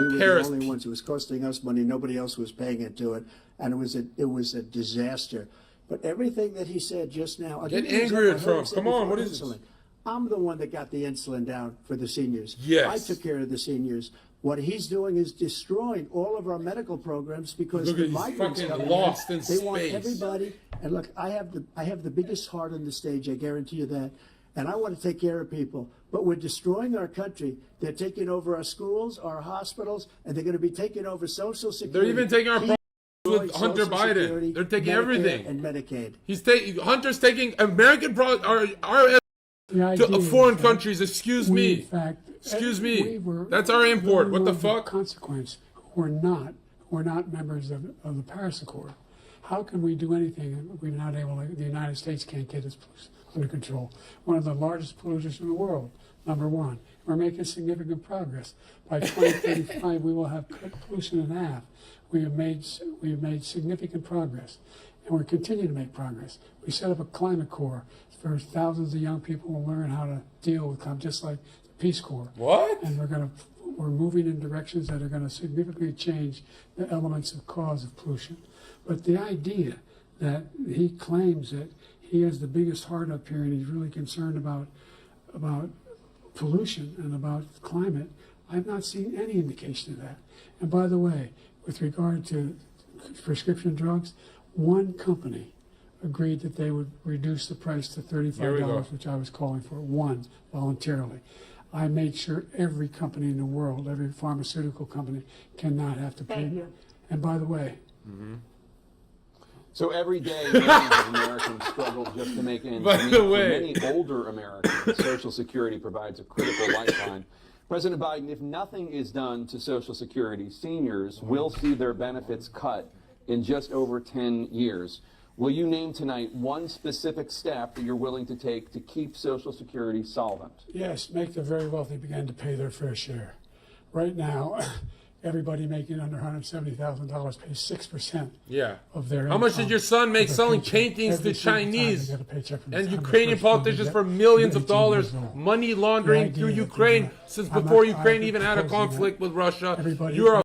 were Paris. the only ones. It was costing us money. Nobody else was paying into it, and it was a disaster. But everything that he said just now, I'll Get give you an angry at example. I heard Trump. him say Come on, before what is insulin. this? I'm the one that got the insulin down for the seniors. Yes. I took care of the seniors. What he's doing is destroying all of our medical programs because Look the at he's migrants fucking come lost in, in they want space. everybody. And look, I have the biggest heart on the stage. I guarantee you that. And I want to take care of people. But we're destroying our country. They're taking over our schools, our hospitals, and they're going to be taking over Social Security. They're even taking our He with destroyed Hunter Social Biden. Security, They're taking Medicare, everything. and Medicaid. Hunter's taking American our The idea to is foreign that countries. Excuse we, me. in fact, Excuse me. we were That's our import. the What the ones of fuck? consequence who are not members of the Paris Accord. How can we do anything if we're not able to, the United States can't get its pollution under control? One of the largest polluters in the world, number one. We're making significant progress. By 2035, we will have cut pollution in half. We have made significant progress, and we're continuing to make progress. We set up a climate corps for thousands of young people will learn how to deal with climate, just like the Peace Corps. What? And we're moving in directions that are going to significantly change the elements of cause of pollution. But the idea that he claims that he has the biggest heart up here and he's really concerned about pollution and about climate, I've not seen any indication of that. And by the way, with regard to prescription drugs, one company agreed that they would reduce the price to $35, which I was calling for, one, voluntarily. I made sure every company in the world, every pharmaceutical company, cannot have to pay. Thank you. And by the way, So every day, millions of Americans struggle just to make ends By meet. the For way. many older Americans, Social Security provides a critical lifeline. President Biden, if nothing is done to Social Security, seniors will see their benefits cut in just over 10 years. Will you name tonight one specific step that you're willing to take to keep Social Security solvent? yes, make the very wealthy begin to pay their fair share. Right now, everybody making under $170,000 pays 6% Yeah. of their How much income did your son make of their selling paycheck. paintings Every to single time Chinese they get a paycheck from the and time the Ukrainian first one politicians they for get, millions of 18 dollars, years old. money The laundering idea through that Ukraine they're since I'm before not- Ukraine I'm even had a proposing conflict that with Russia? everybody- You're a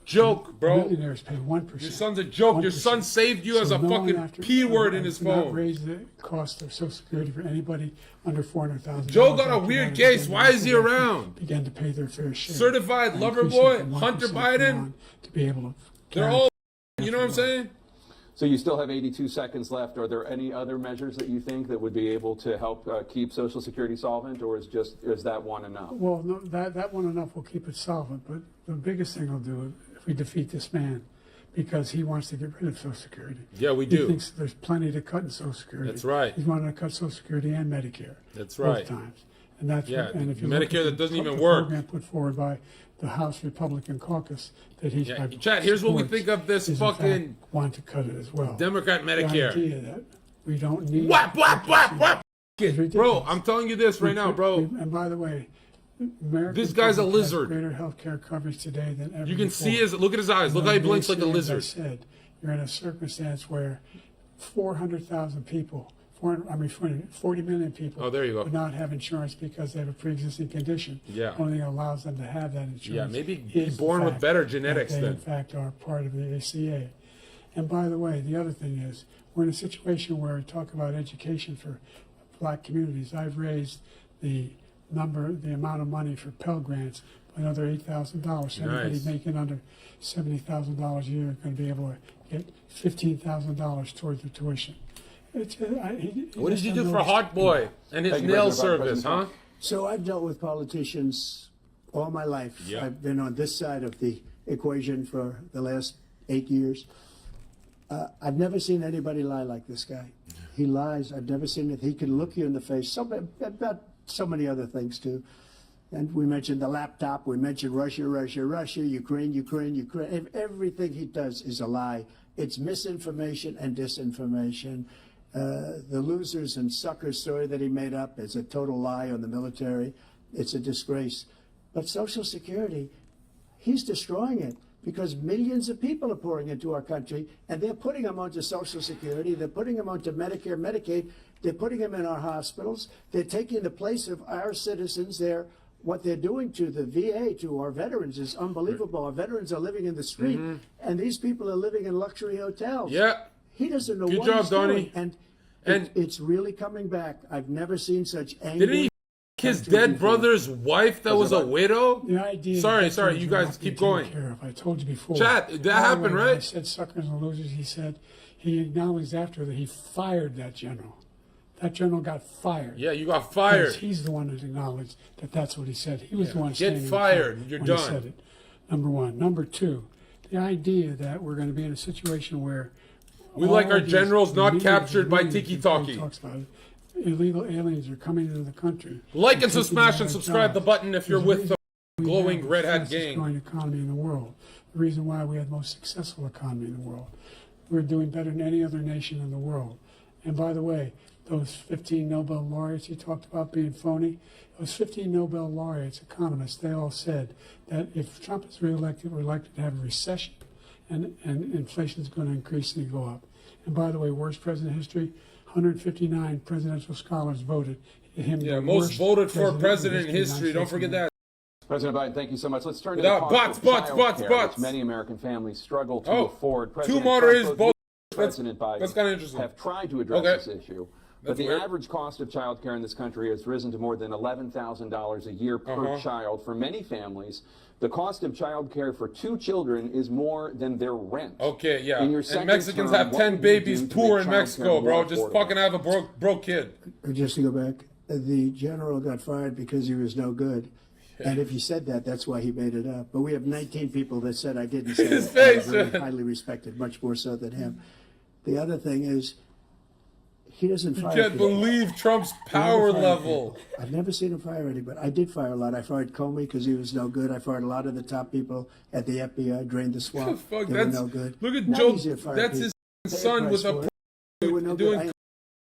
joke, bro. Millionaires pay 1%. Your son's a joke. Your 1%. son saved you as a no one fucking after- P word in his to not phone. raise the cost of Social Security for anybody under $400,000. Joe got a weird case. Why is he around? Began to pay their fair share. Certified By lover increasing boy, from 1% Hunter from Biden. on to be able to They're carry- all, you know what I'm saying? So you still have 82 seconds left. Are there any other measures that you think that would be able to help keep Social Security solvent, or is that one enough? Well, no, that one enough will keep it solvent, but the biggest thing will do if we defeat this man, because he wants to get rid of Social Security. Yeah, we He do. thinks there's plenty to cut in Social Security. That's right. He's wanting to cut Social Security and Medicare. That's both right. times. And that's Yeah, what, and if you Medicare look at that doesn't the even work. program put forward by the House Republican caucus that he's Yeah, Chad, here's what we think of this fucking want to cut it as well. Democrat The Medicare. idea that we don't need Whap, whap, whap, whap. is Bro, ridiculous. I'm telling you this right now, bro. And by the way, American This guy's a public has lizard. greater health care coverage today than ever You can before. see his, look at his eyes. Look how he blinks like a As I lizard. said, you're in a circumstance where 400,000 people, 40 million people Oh, there you go. would not have insurance because they have a pre-existing condition. Yeah. The only thing that allows them to have that insurance. Yeah, maybe is be the born with fact better that genetics they, then. in fact, are part of the ACA. And by the way, the other thing is, we're in a situation where we talk about education for black communities. I've raised the amount of money for Pell Grants by another $8,000. So anybody Nice. making under $70,000 a year is going to be able to get $15,000 towards the tuition. What did you do for Hot Boy and his Thank you, nail President service, Trump. huh? So I've dealt with politicians all my life. Yeah. I've been on this side of the equation for the last 8 years. I've never seen anybody lie like this guy. He lies. I've never seen it. He can look you in the face. About so many other things too. And we mentioned the laptop. We mentioned Russia, Ukraine. Everything he does is a lie. It's misinformation and disinformation. The losers and suckers story that he made up is a total lie on the military. It's a disgrace. But Social Security, he's destroying it because millions of people are pouring into our country, and they're putting them onto Social Security. They're putting them onto Medicare, Medicaid. They're putting them in our hospitals. They're taking the place of our citizens. What they're doing to the VA, to our veterans, is unbelievable. Our veterans are living in the street, and these people are living in luxury hotels. Yeah. He doesn't know Good what job, he's doing. Donnie. And And- it's really coming back. I've never seen such anger. Didn't he his dead brother's wife that was a widow? The idea Sorry, that sorry, veterans you will guys not be keep taken going. care of. I told you before. Chat, that By the happened, way, when right? I said suckers and losers. He said he acknowledged after that he fired that general. That general got fired. Yeah, you got Because fired. he's the one that acknowledged that that's what he said. He was the one Get standing in fired. front You're when done. He said it. Number one. Number two, the idea that we're going to be in a situation where We like all our these generals not millions captured by millions tiki before he talkie. talks about it, illegal aliens are coming into the country. Like and taking smash and our subscribe the jobs. button if you're There's a with the we glowing have red the hat fastest gang. growing economy in the world. The reason why we have the most successful economy in the world. We're doing better than any other nation in the world. And by the way, those 15 Nobel laureates you talked about being phony, those 15 Nobel laureates, economists, they all said that if Trump is reelected, we're likely to have a recession and inflation is going to increasingly go up. And by the way, worst president in history, 159 presidential scholars voted him Yeah, the most worst voted for president in history, history. Don't forget that. President Biden, thank you so much. Let's turn to Without the cost bots, of bots, childcare, bots. which many American families struggle to Oh, afford. two President moderators, Trump, both. President Biden That's kind of interesting. have tried to address Okay. this issue. But That's the weird. average cost of child care in this country has risen to more than $11,000 a year per child. For many families, the cost of child care for 2 children is more than their rent. Okay, yeah. In your And second Mexicans term, have what 10 would you babies do to poor make in child Mexico, care bro. more Just affordable? fucking have a broke kid. Just to go back, the general got fired because he was no good. And if he said that, that's why he made it up. But we have 19 people that said I didn't say His it. And face, I'm very man. highly respected, much more so than him. The other thing is, he doesn't You fire can't people. believe Trump's He power never fired level. people. I've never seen him fire anybody. I did fire a lot. I fired Comey because he was no good. I fired a lot of the top people at the FBI, drained the swamp. Fuck, they were that's no good. look at Not Joe. easy to fire That's people. his Pay a son price with for a it. They were no doing good.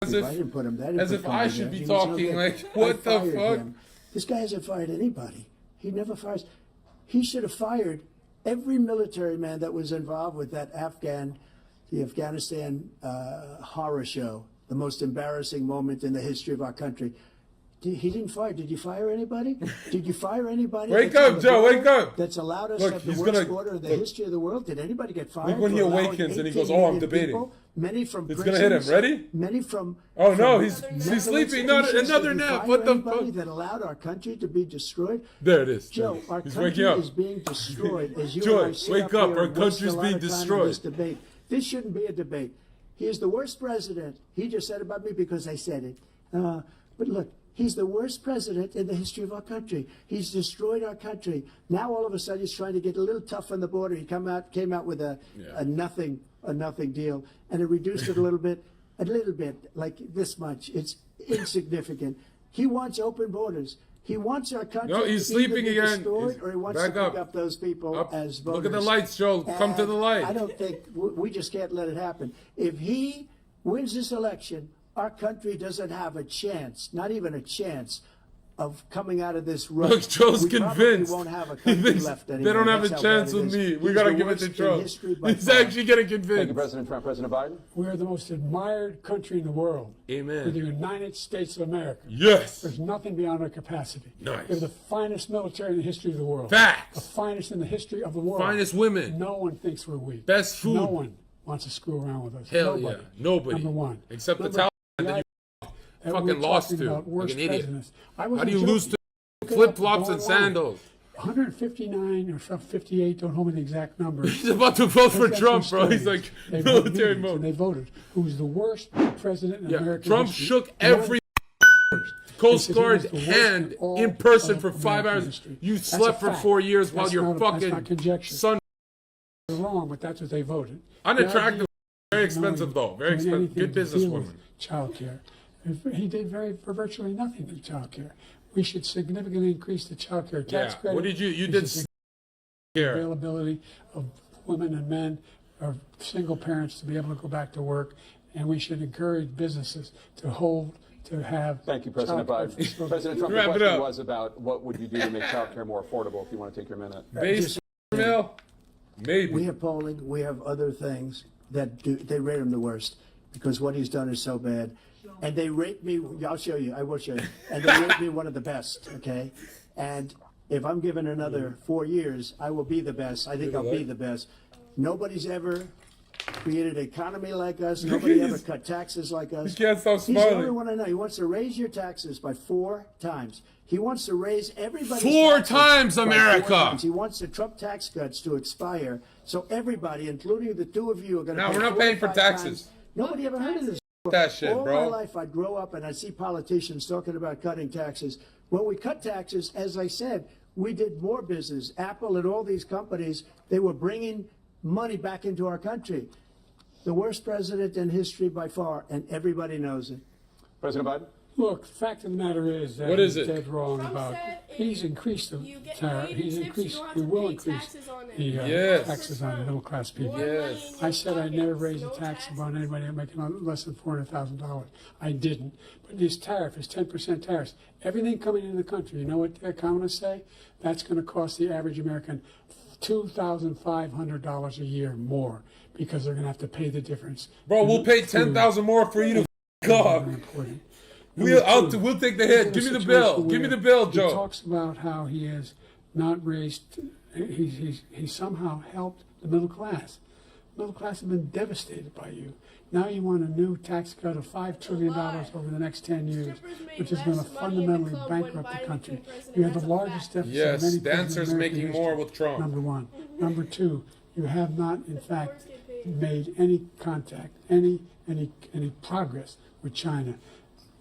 as I if didn't put him. I didn't as put if Comey I should there. be He was no talking. good. Like, I what the fired fuck? him. This guy hasn't fired anybody. He never fires. He should have fired every military man that was involved with that the Afghanistan horror show, the most embarrassing moment in the history of our country. He didn't fire. Did you fire anybody? Did you fire anybody? Wake that's on up, the Joe, border wake up. That's allowed us Look, to have the he's worst gonna- border in the look. history of the world. Did anybody get fired? Look when he for allowing awakens and he 18 goes, "Oh, I'm million debating." people? Many from It's prisons. gonna hit him. Ready? Many from. Oh, no, from he's mental sleeping. Not institutions. another Did you nap. fire What the anybody fuck? that allowed our country to be destroyed? There it is. Joe, our He's country waking up. is being destroyed. As you Joe, and I sit wake up. here Our and waste country's a lot being of time in destroyed. This debate. This shouldn't be a debate. He is the worst president. He just said about me because I said it. But look, he's the worst president in the history of our country. He's destroyed our country. Now all of a sudden he's trying to get a little tough on the border. He came out with a nothing deal, and it reduced it a little bit, like this much. It's insignificant. He wants open borders. He wants our country No, he's to either sleeping be again. destroyed, He's or he wants back to pick up. up those people Up. as voters. Look at the lights, Joe. Come to the light. I don't think we just can't let it happen. If he wins this election, our country doesn't have a chance, not even a chance, of coming out of this rut. Look, Joe's We probably convinced. won't have a He country thinks left they anymore. don't have a That's how chance bad it with is. me. We He's gotta the give it worst to in Trump. history by He's far. actually getting Thank you, convinced. President Trump. President Biden? We are the most admired country in the world. Amen. We're the United States of America. Yes. There's nothing beyond our capacity. Nice. We have the finest military in the history of the world. Facts. The finest in the history of the world. Finest women. No one thinks we're weak. Best food. No one wants to screw around with us. Hell Nobody. yeah. Nobody. Number one. Except the Number Taliban two, that you that fucking we're lost talking to. about Like worst an idiot. presidents. I How wasn't do you joking. lose to Look it up. flip-flops Go and online. sandals? 159 or 58, don't hold me the exact number. He's about to vote for Trump, bro. He's like They military voted, mode. and they voted. Who was the worst president in Yeah, American Trump history. shook The one every worst. Coast They said he Guard was the worst hand all in person of for 5 American hours. history. You That's a slept for fact. 4 years while That's your not- that's not fucking conjecture. son. They're wrong, but that's what they voted. Unattractive, very Knowing- expensive though. Very doing expensive. anything Good to deal businesswoman. with child care. He did for virtually nothing to child care. We should significantly increase the child care tax Yeah. credit. What did you We did should care? availability of women and men or single parents to be able to go back to work, and we should encourage businesses to have. Thank you, President child Biden. care. President Trump, the Wrap it question up. was about what would you do to make child care more affordable, if you want to take your minute. Base mail? Maybe. We have polling, we have other things they rate him the worst because what he's done is so bad. And they rate me, I'll show you, I will show you. And they rate me one of the best, okay? And if I'm given another 4 years, I will be the best. I think I'll be the best. Nobody's ever created an economy like us. Nobody ever cut taxes like us. You can't stop He's the only smiling. one I know. He wants to raise your taxes by 4 times. He wants to raise everybody's 4 taxes times, by 4 America. times. He wants the Trump tax cuts to expire. So everybody, including the two of you, are going to No, pay we're not paying for 4 or 5 taxes. times. Nobody ever heard of this. That shit, All my bro. life, I'd grow up and I'd see politicians talking about cutting taxes. When we cut taxes, as I said, we did more business. Apple and all these companies, they were bringing money back into our country. The worst president in history by far, and everybody knows it. President Biden? Look, the fact of the matter is that What is he's it? dead wrong Trump about. said He's increased the you get tariff. paid in He's tips, increased. you don't have He to will pay increase taxes on it. the Yes. taxes on middle class people. More money Yes. in your I said I never pockets, raised no a tax taxes. on anybody making less than $400,000. I didn't. But this tariff is 10% tariffs. Everything coming into the country, you know what the economists say? That's going to cost the average American $2,500 a year more because they're going to have to pay the difference. Bro, we'll pay 10,000 more for you to off. Very important. We'll Number two, we'll take the we're hit. in a Give me the situation bill. Give me where the bill, He Joe. talks about how he has not raised. He somehow helped the middle class. Middle class have been devastated by you. Now you want a new tax cut of $5 trillion over the next 10 years, Strippers made which is going to less money in the fundamentally club when bankrupt the Biden country. became president. You have the That's a largest fact. deficit Yes, of any president dancers in American making more history, with Trump. Number one. Number two, you have not, in fact, made any contact, any progress with China.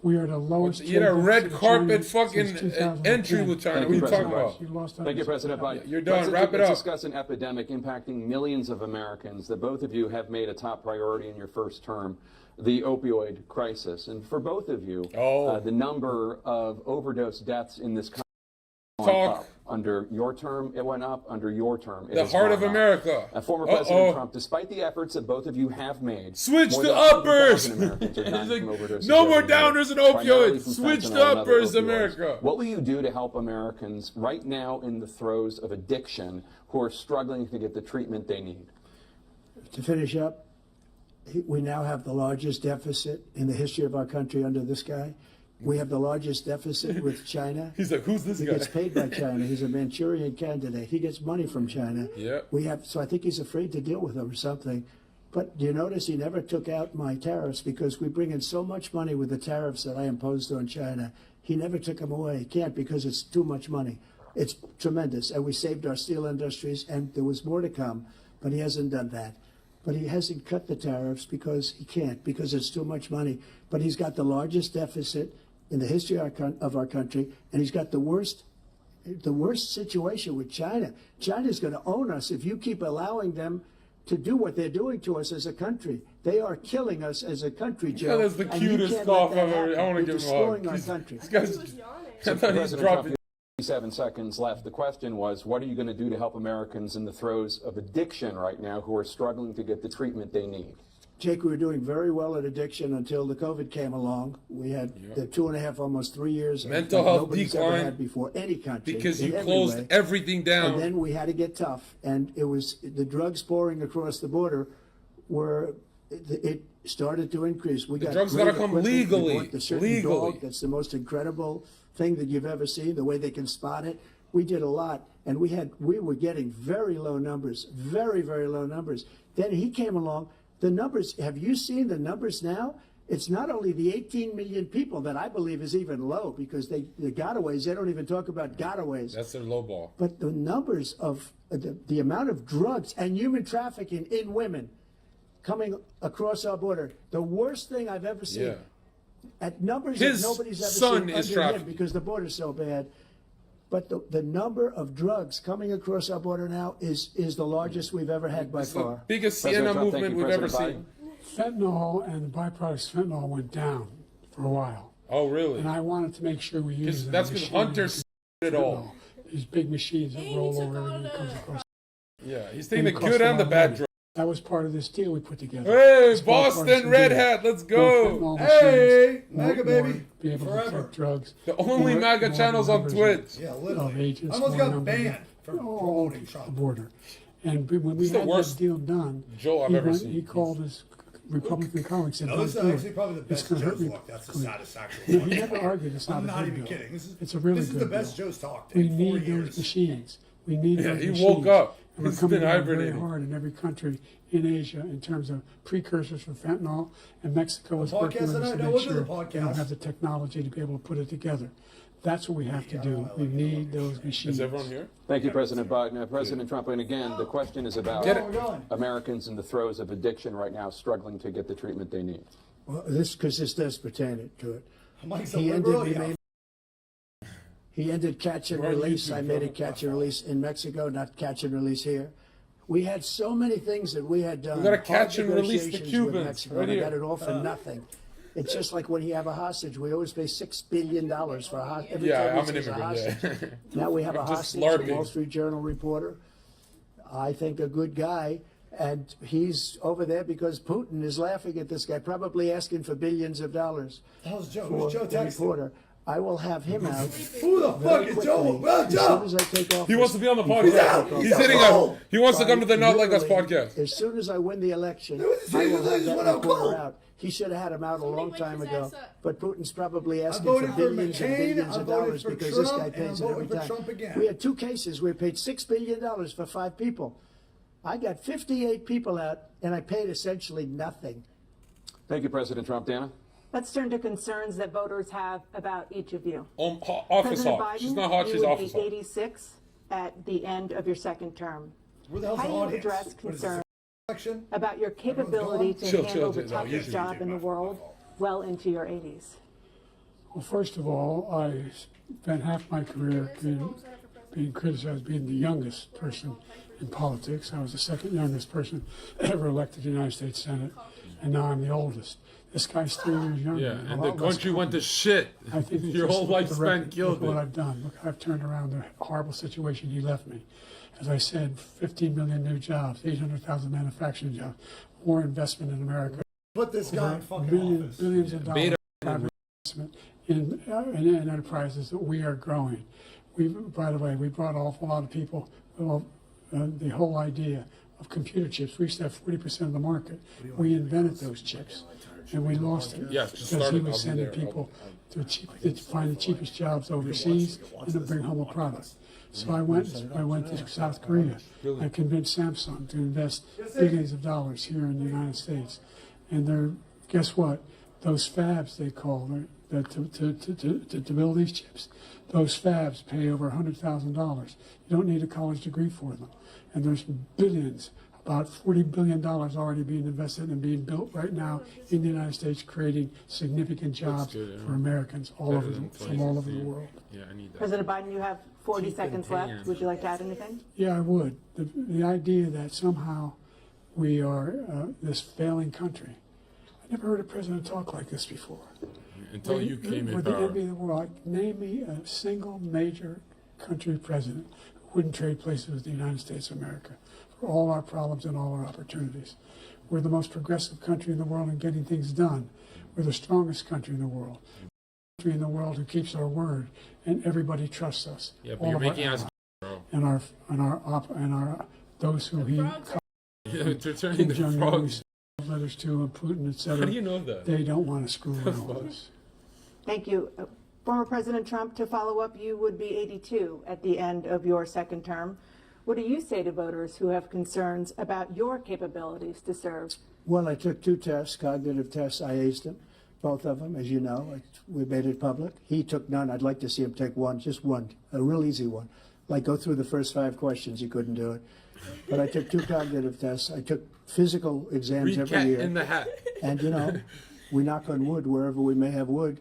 We are the lowest. You had a trade red deficit with carpet China fucking since 2010. entry with China. Thank What are you, you talking President about? You lost Thank you, President Biden. You're done. President, Wrap it let's up. discuss an epidemic impacting millions of Americans that both of you have made a top priority in your first term, the opioid crisis. And for both of you, the number of overdose deaths in this country went up. Under your term, it went up. Under your term, it The has heart of gone up. America. Former President Trump, despite the efforts that both of you have made, Switch more to than uppers. 100,000 Americans are dying He's from like, overdoses no more every year, downers and primarily opioids. from Switch fentanyl to and other uppers, opioids. America. What will you do to help Americans right now in the throes of addiction who are struggling to get the treatment they need? To finish up, we now have the largest deficit in the history of our country under this guy. We have the largest deficit with China. He's like, who's this He guy? gets paid by China. He's a Manchurian candidate. He gets money from China. Yeah. So I think he's afraid to deal with them or something. But do you notice he never took out my tariffs because we bring in so much money with the tariffs that I imposed on China. He never took them away. He can't because it's too much money. It's tremendous. And we saved our steel industries, and there was more to come, but he hasn't done that. But he hasn't cut the tariffs because he can't, because it's too much money. But he's got the largest deficit in the history of our country, and he's got the worst situation with China. China's going to own us if you keep allowing them to do what they're doing to us as a country. They are killing us as a country, Joe. Yeah, that's the and you cutest can't cough let that I've ever. I happen. want to You're give him a hug. destroying our country. This guy's. He was yawning. I thought he's President dropping. Trump, 7 seconds left. The question was, what are you going to do to help Americans in the throes of addiction right now who are struggling to get the treatment they need? Jake, we were doing very well at addiction until the COVID came along. We had the 2.5, almost 3 years Mental like health nobody's ever decline had before any country. Because in you every closed way. everything down. And then we had to get tough, and it was the drugs pouring across the border it started to increase. We got drugs great gotta come equipment. We legally. bought the certain Legally. dog. That's the most incredible thing that you've ever seen. The way they can spot it. We did a lot, and we were getting very low numbers, very, very low numbers. Then he came along. The numbers. Have you seen the numbers now? It's not only the 18 million people that I believe is even low, because the gotaways, they don't even talk about gotaways. That's their low ball. But the numbers of the amount of drugs and human trafficking in women coming across our border, the worst thing I've ever seen. Yeah. At numbers His that nobody's ever son seen is under him trafficked. because the border's so bad. But the number of drugs coming across our border now is the largest we've ever had by It's the far. biggest President Sienna Trump, thank movement you, we've ever President seen. Fentanyl and the byproducts of fentanyl went down for a while. Oh, really? And I wanted to make sure we use That's because Hunter it all. These big machines that roll over everything that comes across. Yeah, he's taking the It costs good a and lot the of bad money. drugs. That was part of this deal we put together. Hey, It's Boston bipartisan Red deal. Hat, let's No go. fentanyl Hey, machines, MAGA more baby, be able to forever. detect drugs. The only more- MAGA more channels on numbers Twitch. Yeah, of literally. agents, I almost more got numbers banned for all promoting over the Trump. border. And when we It's the had worst that deal done, Joe I've he, ever seen. he called his Republican colleagues and said, No, this is "Don't do actually it. probably the It's best gonna hurt Joe's me looked. That's the politically." satisfaction. No, he never argued it's not I'm a not good even bill. kidding. It's a really this is good the best bill. Joe's talked We in 4 need those years. machines. We need Yeah, those he machines. woke up. And we're He's coming been down very hibernating. hard in every country in Asia in terms of precursors for fentanyl, and Mexico is working podcast with us tonight? to No, make we'll do sure the they don't podcast. have the technology to be able to put it together. That's what we have to do. We need those machines. Is everyone here? Thank you, President Biden. President Trump, and again, the question is about Get it. We're going. Americans in the throes of addiction right now, struggling to get the treatment they need. Well, because this does pertain to it. Mike's a He liberal. ended, Yeah. he ended catch and We're on release. YouTube, I made bro. it catch and release in Mexico, not catch and release here. We had so many things that we had done. We gotta hard catch and release the negotiations with Cubans, Mexico, right and I here. got it all for nothing. It's just like when you have a hostage. We always pay $6 billion for a hostage. Every Yeah, time I'm an there's a immigrant. hostage. Yeah. Now we have a Just hostage, a LARPing. Wall Street Journal reporter. I think a good guy, and he's over there because Putin is laughing at this guy, probably asking for billions of dollars That was Joe. for Who's Joe the texting? reporter. I will have him out Who the fuck very is Joe? quickly Well, as soon Joe. as I take off. He wants to be on the before podcast. I take off. He's hitting us. He wants to come to the Not Like Us Literally, podcast. As soon as I win the election, was- I he will was- have that what I'm reporter called. out. He should have had him out a long time ago. But Putin's probably I asking for voted for billions and McCain. billions I of voted dollars for because this Trump, guy and pays I'm it every voting for time. Trump again. We had 2 cases. We paid $6 billion for 5 people. I got 58 people out, and I paid essentially nothing. Thank you, President Trump. Dana? Let's turn to concerns that voters have about each of you. Office President hawk. Biden, She's not hot, you she's would office be hawk. 86 at the end of your second term. Where the hell's How the do you audience? address What is this, concern election? about your capability to Chill, handle chill, the chill. toughest Usually job you in the do. world well into your 80s? Well, first of all, I spent half my career being criticized being the youngest person in politics. I was the second youngest person ever elected to the United States Senate, and now I'm the oldest. This guy's 3 years younger. Yeah, and a and the lot less country went to shit. I think Your just whole look at the lifespan record, killed look what it. I've done. Look, I've turned around the horrible situation he left me. As I said, 15 million new jobs, 800,000 manufacturing jobs, more investment in America, Put this guy in fucking office. billions of dollars Beta. private investment in enterprises that we are growing. By the way, we brought an awful lot of people. Well, the whole idea of computer chips. We used to have 40% of the market. We invented those chips, and we lost it Yes, just because start he it. I'll was be sending there. people to find the cheapest jobs overseas and to bring home a product. So I went to South Korea. I convinced Samsung to invest billions of dollars here in the United States, and they're, guess what? Those fabs they call to build these chips. Those fabs pay over $100,000. You don't need a college degree for them, and there's billions. About $40 billion already being invested and being built right now in the United States, creating significant jobs for Americans all over from all over the world. Yeah, I need that. President Biden, you have 40 seconds left. Would you like to add anything? Yeah, I would. The idea that somehow we are this failing country. I never heard a president talk like this before. Until you came in We're the power. envy of the world. Name me a single major country president who wouldn't trade places with the United States of America for all our problems and all our opportunities. We're the most progressive country in the world in getting things done. We're the strongest country in the world. Country in the world who keeps our word, and everybody trusts us. Yeah, but All you're of our making us, allies bro. and our those who he They're turning Kim the Jong-un, frogs. letters to, and Putin, etc. How do you know that? They don't want to screw around with us. Thank you. Former President Trump, to follow up, you would be 82 at the end of your second term. What do you say to voters who have concerns about your capabilities to serve? Well, I took 2 tests, cognitive tests. I aced them. both of them, as you know. We made it public. He took none. I'd like to see him take one, just one, a real easy one. Like go through the first 5 questions. He couldn't do it. But I took 2 cognitive tests. I took physical exams every Cat year. in the hat. And, you know, we knock on wood wherever we may have wood,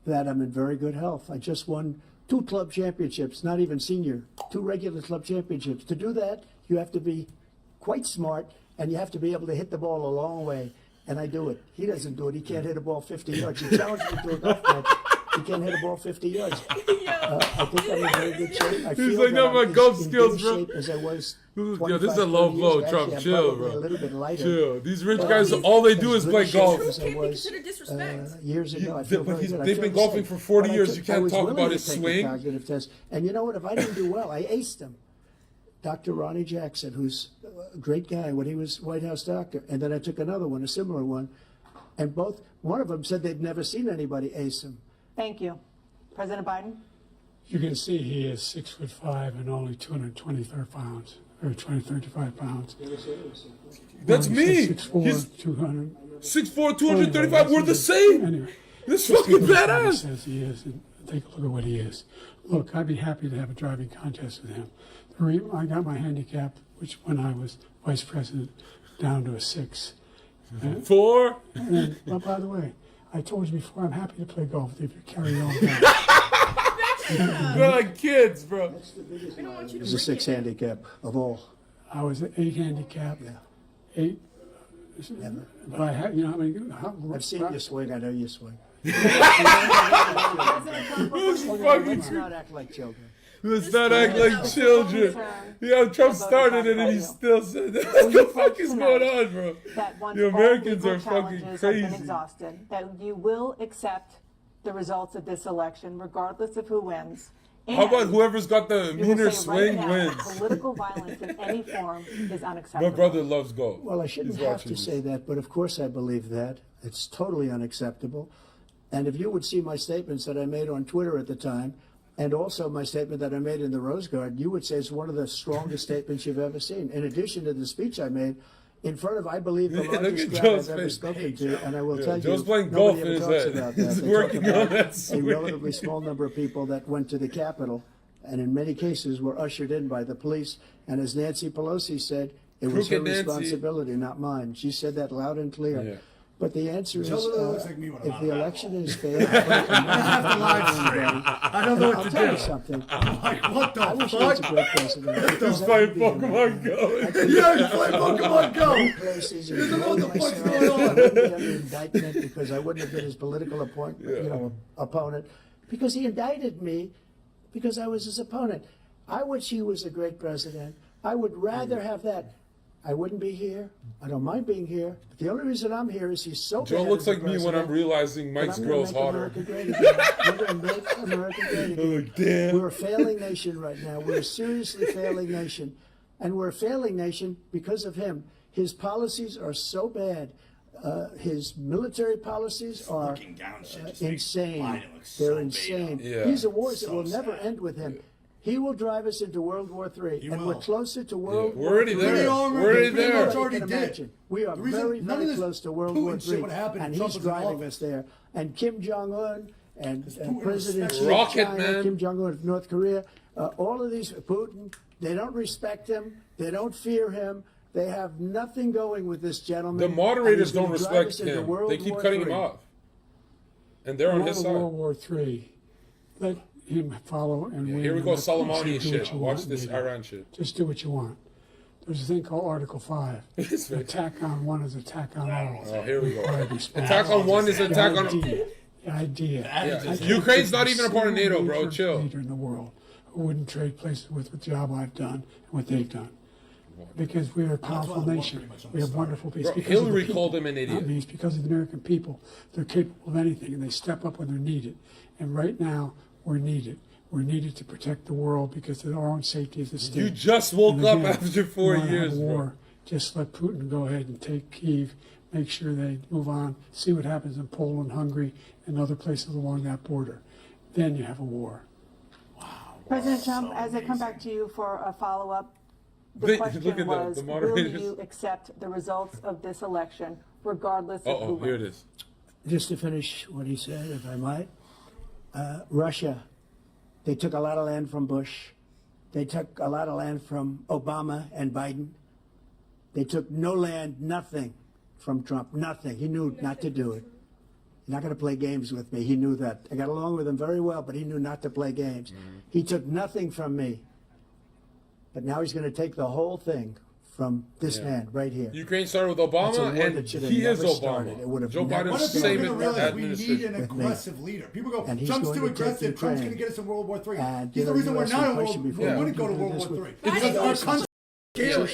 that I'm in very good health. I just won 2 club championships, not even senior, 2 regular club championships. To do that, you have to be quite smart, and you have to be able to hit the ball a long way. And I do it. He doesn't do it. He can't hit a ball 50 yards. He challenged me to a golf match. He can't hit a ball 50 yards. I think I'm in very good shape. I feel like, that no, I'm my golf in skills, good bro. shape as I was. Yo, this is a low 25, 30 blow, years. Trump. Actually, I'm Chill, probably bro. a little bit lighter. Chill. These rich guys, all they do is play golf. As I Can't be was, considered disrespect. years ago. I feel But very good. I they've feel been the golfing same. for 40 But I years. took- You I can't was talk willing about to his take the swing. cognitive test. And you know what? If I didn't do well, I aced him. Dr. Ronnie Jackson, who's a great guy when he was White House doctor. And then I took another one, a similar one. And one of them said they'd never seen anybody ace him. Thank you. President Biden? You can see he is 6'5" and only 223 pounds, or 235 pounds. That's me. 6'4", He's 200. 6'4", 235. We're the same. Anyway, This just fucking take a look at what he badass. says he is, and take a look at what he is. Look, I'd be happy to have a driving contest with him. I got my handicap, which when I was vice president, down to a 6. 4. And, well, by the way, I told you before, I'm happy to play golf with you if you carry on that. They're like kids, bro. We don't want you to He's a bring 6 it. handicap of all. I was at 8 handicap. Yeah. 8. Never. But I had, you know, I mean, I've seen you swing. I know you swing. Fucking Let's not act like children. Let's not act like children. Yeah, Trump started it and he still said that. What the fuck is going on, bro? That once The all Americans legal are fucking challenges have been crazy. exhausted, that you will accept the results of this election, regardless of who wins. How about And whoever's got the you will meaner say swing right now, wins? Political violence in any form is My unacceptable. brother loves golf. Well, I shouldn't He's have watching to this. say that, but of course I believe that. It's totally unacceptable. And if you would see my statements that I made on Twitter at the time, and also my statement that I made in the Rose Garden, you would say it's one of the strongest statements you've ever seen. In addition to the speech I made in front of, I believe, the Yeah, look largest at crowd Joe's I've ever face. spoken to, and I will Yeah, tell Joe's you, playing nobody golf ever in his talks head. about that. He's They working talk on about that a swing. relatively small number of people that went to the Capitol, and in many cases were ushered in by the police. And as Nancy Pelosi said, it was her Crooked Nancy. responsibility, not mine. She said that loud and clear. Yeah. But the answer is, Tell her that looks like me when I'm if out the of election is fair, I have to live stream. I don't know I'll what to tell you do. something. Like, what I the wish he was a fuck? great president. He's playing Pokemon Go. Yeah, you play Pokemon Go. Places He doesn't know what the fuck's myself. going on. I wouldn't be under indictment because I wouldn't have been his political opponent, because he indicted me because I was his opponent. I wish he was a great president. I would rather have that. I wouldn't be here. I don't mind being here. But the only reason I'm here is he's so Joe bad looks as a like me when president I'm realizing that Mike's I'm gonna girl's make hotter. America great again. We're going to make America great again. like, damn. We're a failing nation right now. We're a seriously failing nation. And we're a failing nation because of him. His policies are so bad. His military policies are Looking down shit, just makes insane. Biden look They're so insane. beta. Yeah. These are wars that So will never sad. end with him. He will drive us into World War III, He and will. we're closer to World We're War already III. there. Pretty already- We're already pretty there. much already Can did. imagine. We are The reason very, none of very this close to World Putin War shit III, would happen if and Trump he's was in driving office. us there. And Kim Jong-un and Putin President respects Xi of Rocket China, Man. Kim Jong-un of North Korea, all of these, Putin, they don't respect him. They don't fear him. They have nothing going with this gentleman. The and moderators he's gonna don't drive respect us into him. World They keep War cutting him III. off. And they're on We're his in side. World War III. Let him follow and win. Here we and go, let Putin Soleimani do shit. what you Watch want, this maybe. Iran shit. Just do what you want. There's a thing called Article 5. It's fake. Attack on one is attack on all. Oh, here we go. Required response. Attack on one is The attack on. idea. The idea. Yeah. I can't Ukraine's think not of even a part of single NATO, bro. major Chill. leader in the world who wouldn't trade places with the job I've done and what they've done. Because we're a powerful why I nation. pretty much We have understand. wonderful people. Bro, Because of the Hillary people. called him an idiot. That means because of the American people. They're capable of anything and they step up when they're needed. And right now, we're needed. We're needed to protect the world because of our own safety as a state. You just woke And up again, after 4 you wanna have years, a bro. war, just let Putin go ahead and take Kyiv, make sure they move on, see what happens in Poland, Hungary, and other places along that border. Then you have a war. President Trump, as I come back to you for a follow-up, the Look question at the was, will moderators. you accept the results of this election, regardless of who Uh-oh, here it wins? is. just to finish what he said, if I might, Russia, they took a lot of land from Bush. They took a lot of land from Obama and Biden. They took no land, nothing from Trump, nothing. He knew not to do it. He's not going to play games with me. He knew that. I got along with him very well, but he knew not to play games. He took nothing from me. But now he's going to take the whole thing from this man right here. Ukraine started with That's a Obama, war and that should have he is never started. Obama. It would have Joe never Biden's What if same people are going to realize we need administration. an aggressive leader? People go, And he's Trump's going too to take aggressive. Trump's going to Ukraine. get us in World War III. And, He's you the know, reason you we're asked not me a in World question War. before. We Yeah. wouldn't go to You do World this War with- III. It's Because our a country's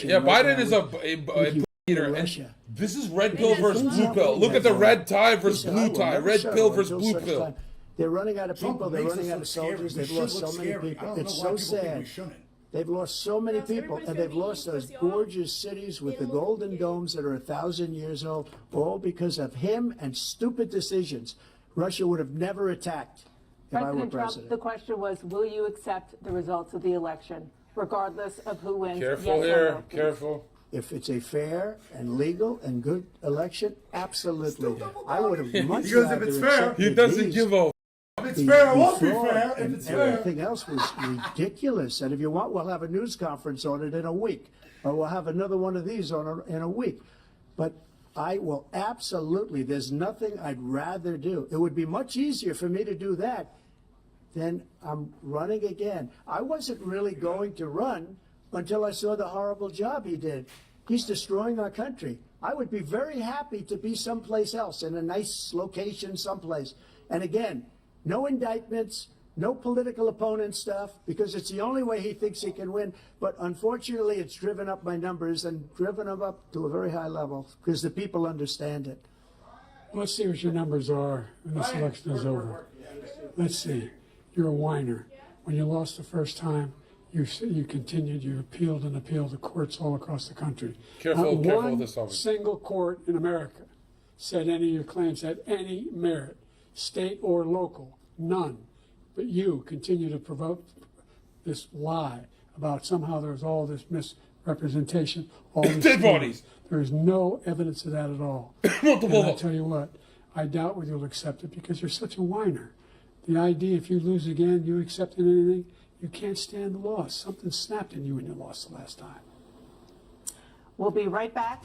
scary. Yeah, right Biden now is with- a leader, and Russia. this is red pill Because versus he's blue not pill. winning Look at that the war. red tie He versus said, I blue will tie. never Red settle pill versus until blue such pill. time. They're running out of Trump people. They're makes running us out look of scary. soldiers. We They've should lost look so many scary. I people. don't know It's why so people think we sad. shouldn't. They've lost so many Yes, people, everybody's and gonna they've be lost those pussy off. gorgeous cities with the Animal golden kitty. domes that are 1,000 years old, all because of him and stupid decisions. Russia would have never attacked if I were President Trump, president. the question was, will you accept the results of the election, regardless of who wins? Careful yes or here. no, please? Careful. If it's a fair and legal and good election, absolutely. I would have much He goes, if rather it's fair. accepted He doesn't these. give a. If it's fair, it won't be fraud fair. If and it's fair. everything else was ridiculous. And if you want, we'll have a news conference on it in a week, or we'll have another one of these in a week. But I will absolutely. There's nothing I'd rather do. It would be much easier for me to do that than I'm running again. I wasn't really going to run until I saw the horrible job he did. He's destroying our country. I would be very happy to be someplace else, in a nice location someplace. And again, no indictments, no political opponent stuff, because it's the only way he thinks he can win. But unfortunately, it's driven up my numbers and driven them up to a very high level because the people understand it. Let's see what your numbers are when this election is over. Let's see. You're a whiner. When you lost the first time, you continued, you appealed and appealed to courts all across the country. Careful, Not careful one with this, Tommy. single court in America said any of your claims had any merit, state or local, none. But you continue to provoke this lie about somehow there's all this misrepresentation, all this Dead fraud. bodies. There is no evidence of that at all. Multiple. And I tell you what, I doubt whether you'll accept it because you're such a whiner. The idea if you lose again, you accepting anything, you can't stand the loss. Something snapped in you when you lost the last time. We'll be right back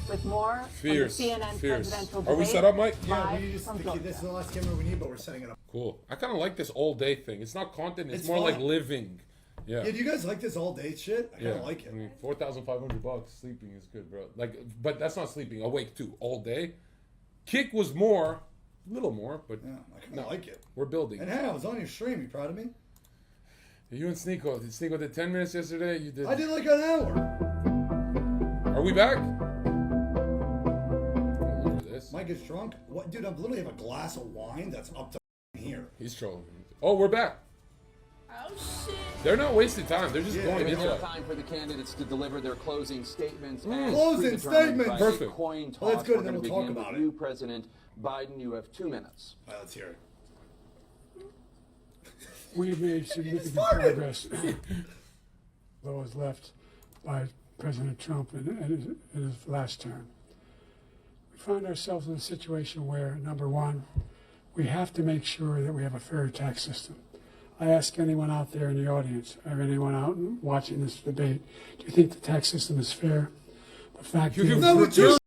with more Fierce. from the CNN Fierce. presidential Are we debate. set up, Mike? Yeah, live we just from this is Georgia. the last camera we need, but we're setting it up. Cool. I kind of like this all day thing. It's not content. It's It's more like fun. living. Yeah. Yeah, do you guys like this all day shit? I kind of like it. I mean, $4,500 sleeping is good, bro. Like, but that's not sleeping. Awake too all day. Kick was more, a little more, but Yeah, I kind of like it. we're building. And hey, I was on your stream. You proud of me? You and Sneeko. Sneeko did 10 minutes yesterday. You did. I did like an hour. Are we back? Look at this. Mike gets drunk. What, dude? I literally have a glass of wine that's up to here. He's trolling. Oh, we're back. Oh shit. They're not wasting time. They're just Yeah, going It's into now it. time for the candidates to deliver their closing statements. as Closing predetermined statements. by a Perfect. Coin toss. Well, that's good, We're and then gonna we'll talk begin about with it. you, President Biden. You have 2 minutes. All right, let's hear it. We've made significant farted. progress, though was left by President Trump in his last term. We find ourselves in a situation where, number one, we have to make sure that we have a fair tax system. I ask anyone out there in the audience, or anyone out watching this debate, do you think the tax system is fair? The fact You is, can No, it's your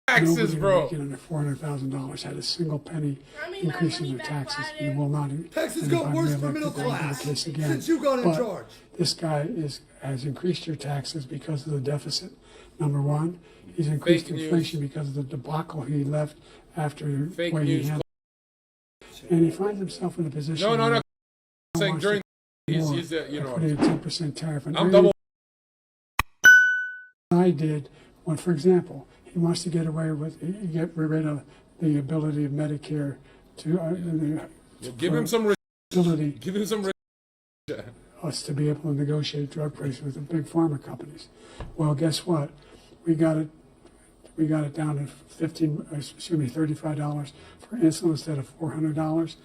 taxes, nobody bro. making under $400,000 had a single penny I mean, my increase in money their back taxes, Friday. and will not. Taxes and got if I'm worse for reelected, middle that will be the class case again. since you got in But charge. This guy has increased your taxes because of the deficit. Number one, he's increased Fake news. inflation because of the debacle he left after Fake way he news. handled. And he finds himself in a position. No, no, where no. he Saying wants during. to He's, more you by know. putting a 10% tariff on I'm everything double. I did when, for example, he wants to get away with, get rid of the ability of Medicare to Give him some. ability Give him some. us to be able to negotiate drug prices with the big pharma companies. Well, guess what? We got it down to $35 for insulin instead of $400.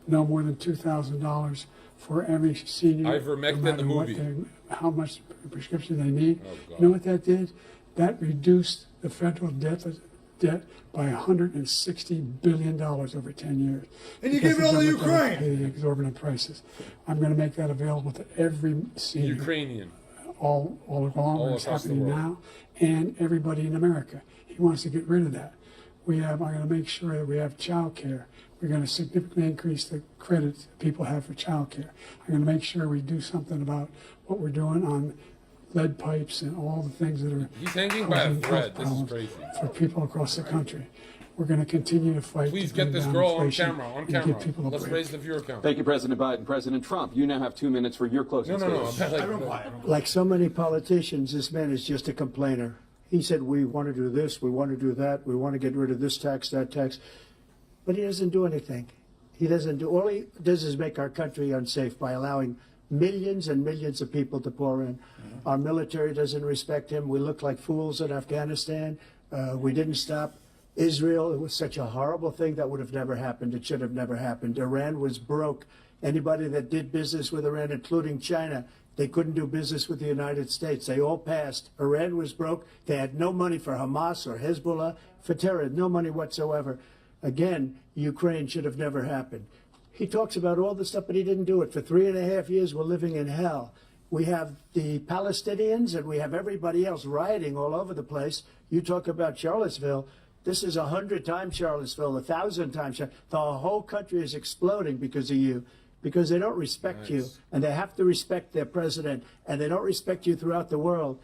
No more than $2,000 for every senior. Ivermectin, no matter the what movie. how much prescription they need. Oh, God. You know what that did? That reduced the federal deficit debt by $160 billion over 10 years. And you Because give it all the to government doesn't Ukraine. pay the exorbitant prices. I'm going to make that available to every senior. Ukrainian. All along, it's across the happening world. now, and everybody in America. He wants to get rid of that. I'm going to make sure that we have child care. We're going to significantly increase the credits people have for child care. I'm going to make sure we do something about what we're doing on lead pipes and all the things that are He's hanging by a causing thread. health This is problems crazy. for people across the country. We're going to continue to fight. Please to get bring this down girl on inflation camera. On and give camera. people a Let's break. raise the viewer count. Thank you, President Biden. President Trump, you now have 2 minutes for your closing No. statement. I don't buy it. Like so many politicians, this man is just a complainer. He said, we want to do this, we want to do that, we want to get rid of this tax, that tax. But he doesn't do anything. He doesn't do, all he does is make our country unsafe by allowing millions and millions of people to pour in. Our military doesn't respect him. We look like fools in Afghanistan. We didn't stop Israel. It was such a horrible thing that would have never happened. It should have never happened. Iran was broke. Anybody that did business with Iran, including China, they couldn't do business with the United States. They all passed. Iran was broke. They had no money for Hamas or Hezbollah, for terror, no money whatsoever. Again, Ukraine should have never happened. He talks about all this stuff, but he didn't do it. For 3.5 years, we're living in hell. We have the Palestinians and we have everybody else rioting all over the place. You talk about Charlottesville. This is 100 times Charlottesville, 1,000 times. The whole country is exploding because of you, because they don't respect you, and they have to respect their president, and they don't respect you throughout the world.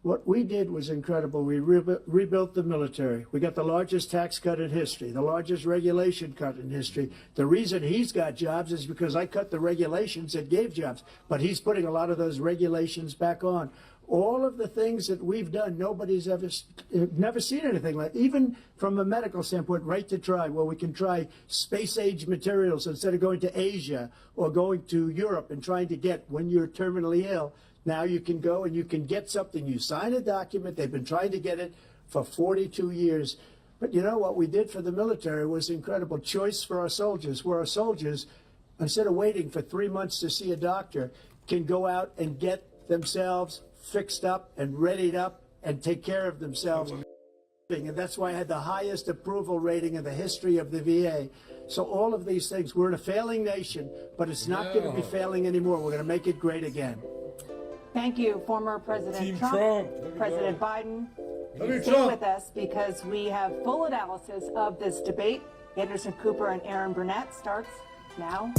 What we did was incredible. We rebuilt the military. We got the largest tax cut in history, the largest regulation cut in history. The reason he's got jobs is because I cut the regulations that gave jobs, but he's putting a lot of those regulations back on. All of the things that we've done, nobody's never seen anything like. Even from a medical standpoint, right to try, where we can try space-age materials instead of going to Asia or going to Europe and trying to get when you're terminally ill. Now you can go and you can get something. You sign a document. They've been trying to get it for 42 years. But you know what we did for the military was incredible. Choice for our soldiers, where our soldiers, instead of waiting for 3 months to see a doctor, can go out and get themselves fixed up and readied up and take care of themselves. And that's why I had the highest approval rating in the history of the VA. So all of these things, we're in a failing nation, but it's not going to be failing anymore. We're going to make it great again. Thank you, former President Team Trump, Trump. Look at President that. Biden. Team Stay Trump. with us because we have full analysis of this debate. Anderson Cooper and Aaron Burnett starts now.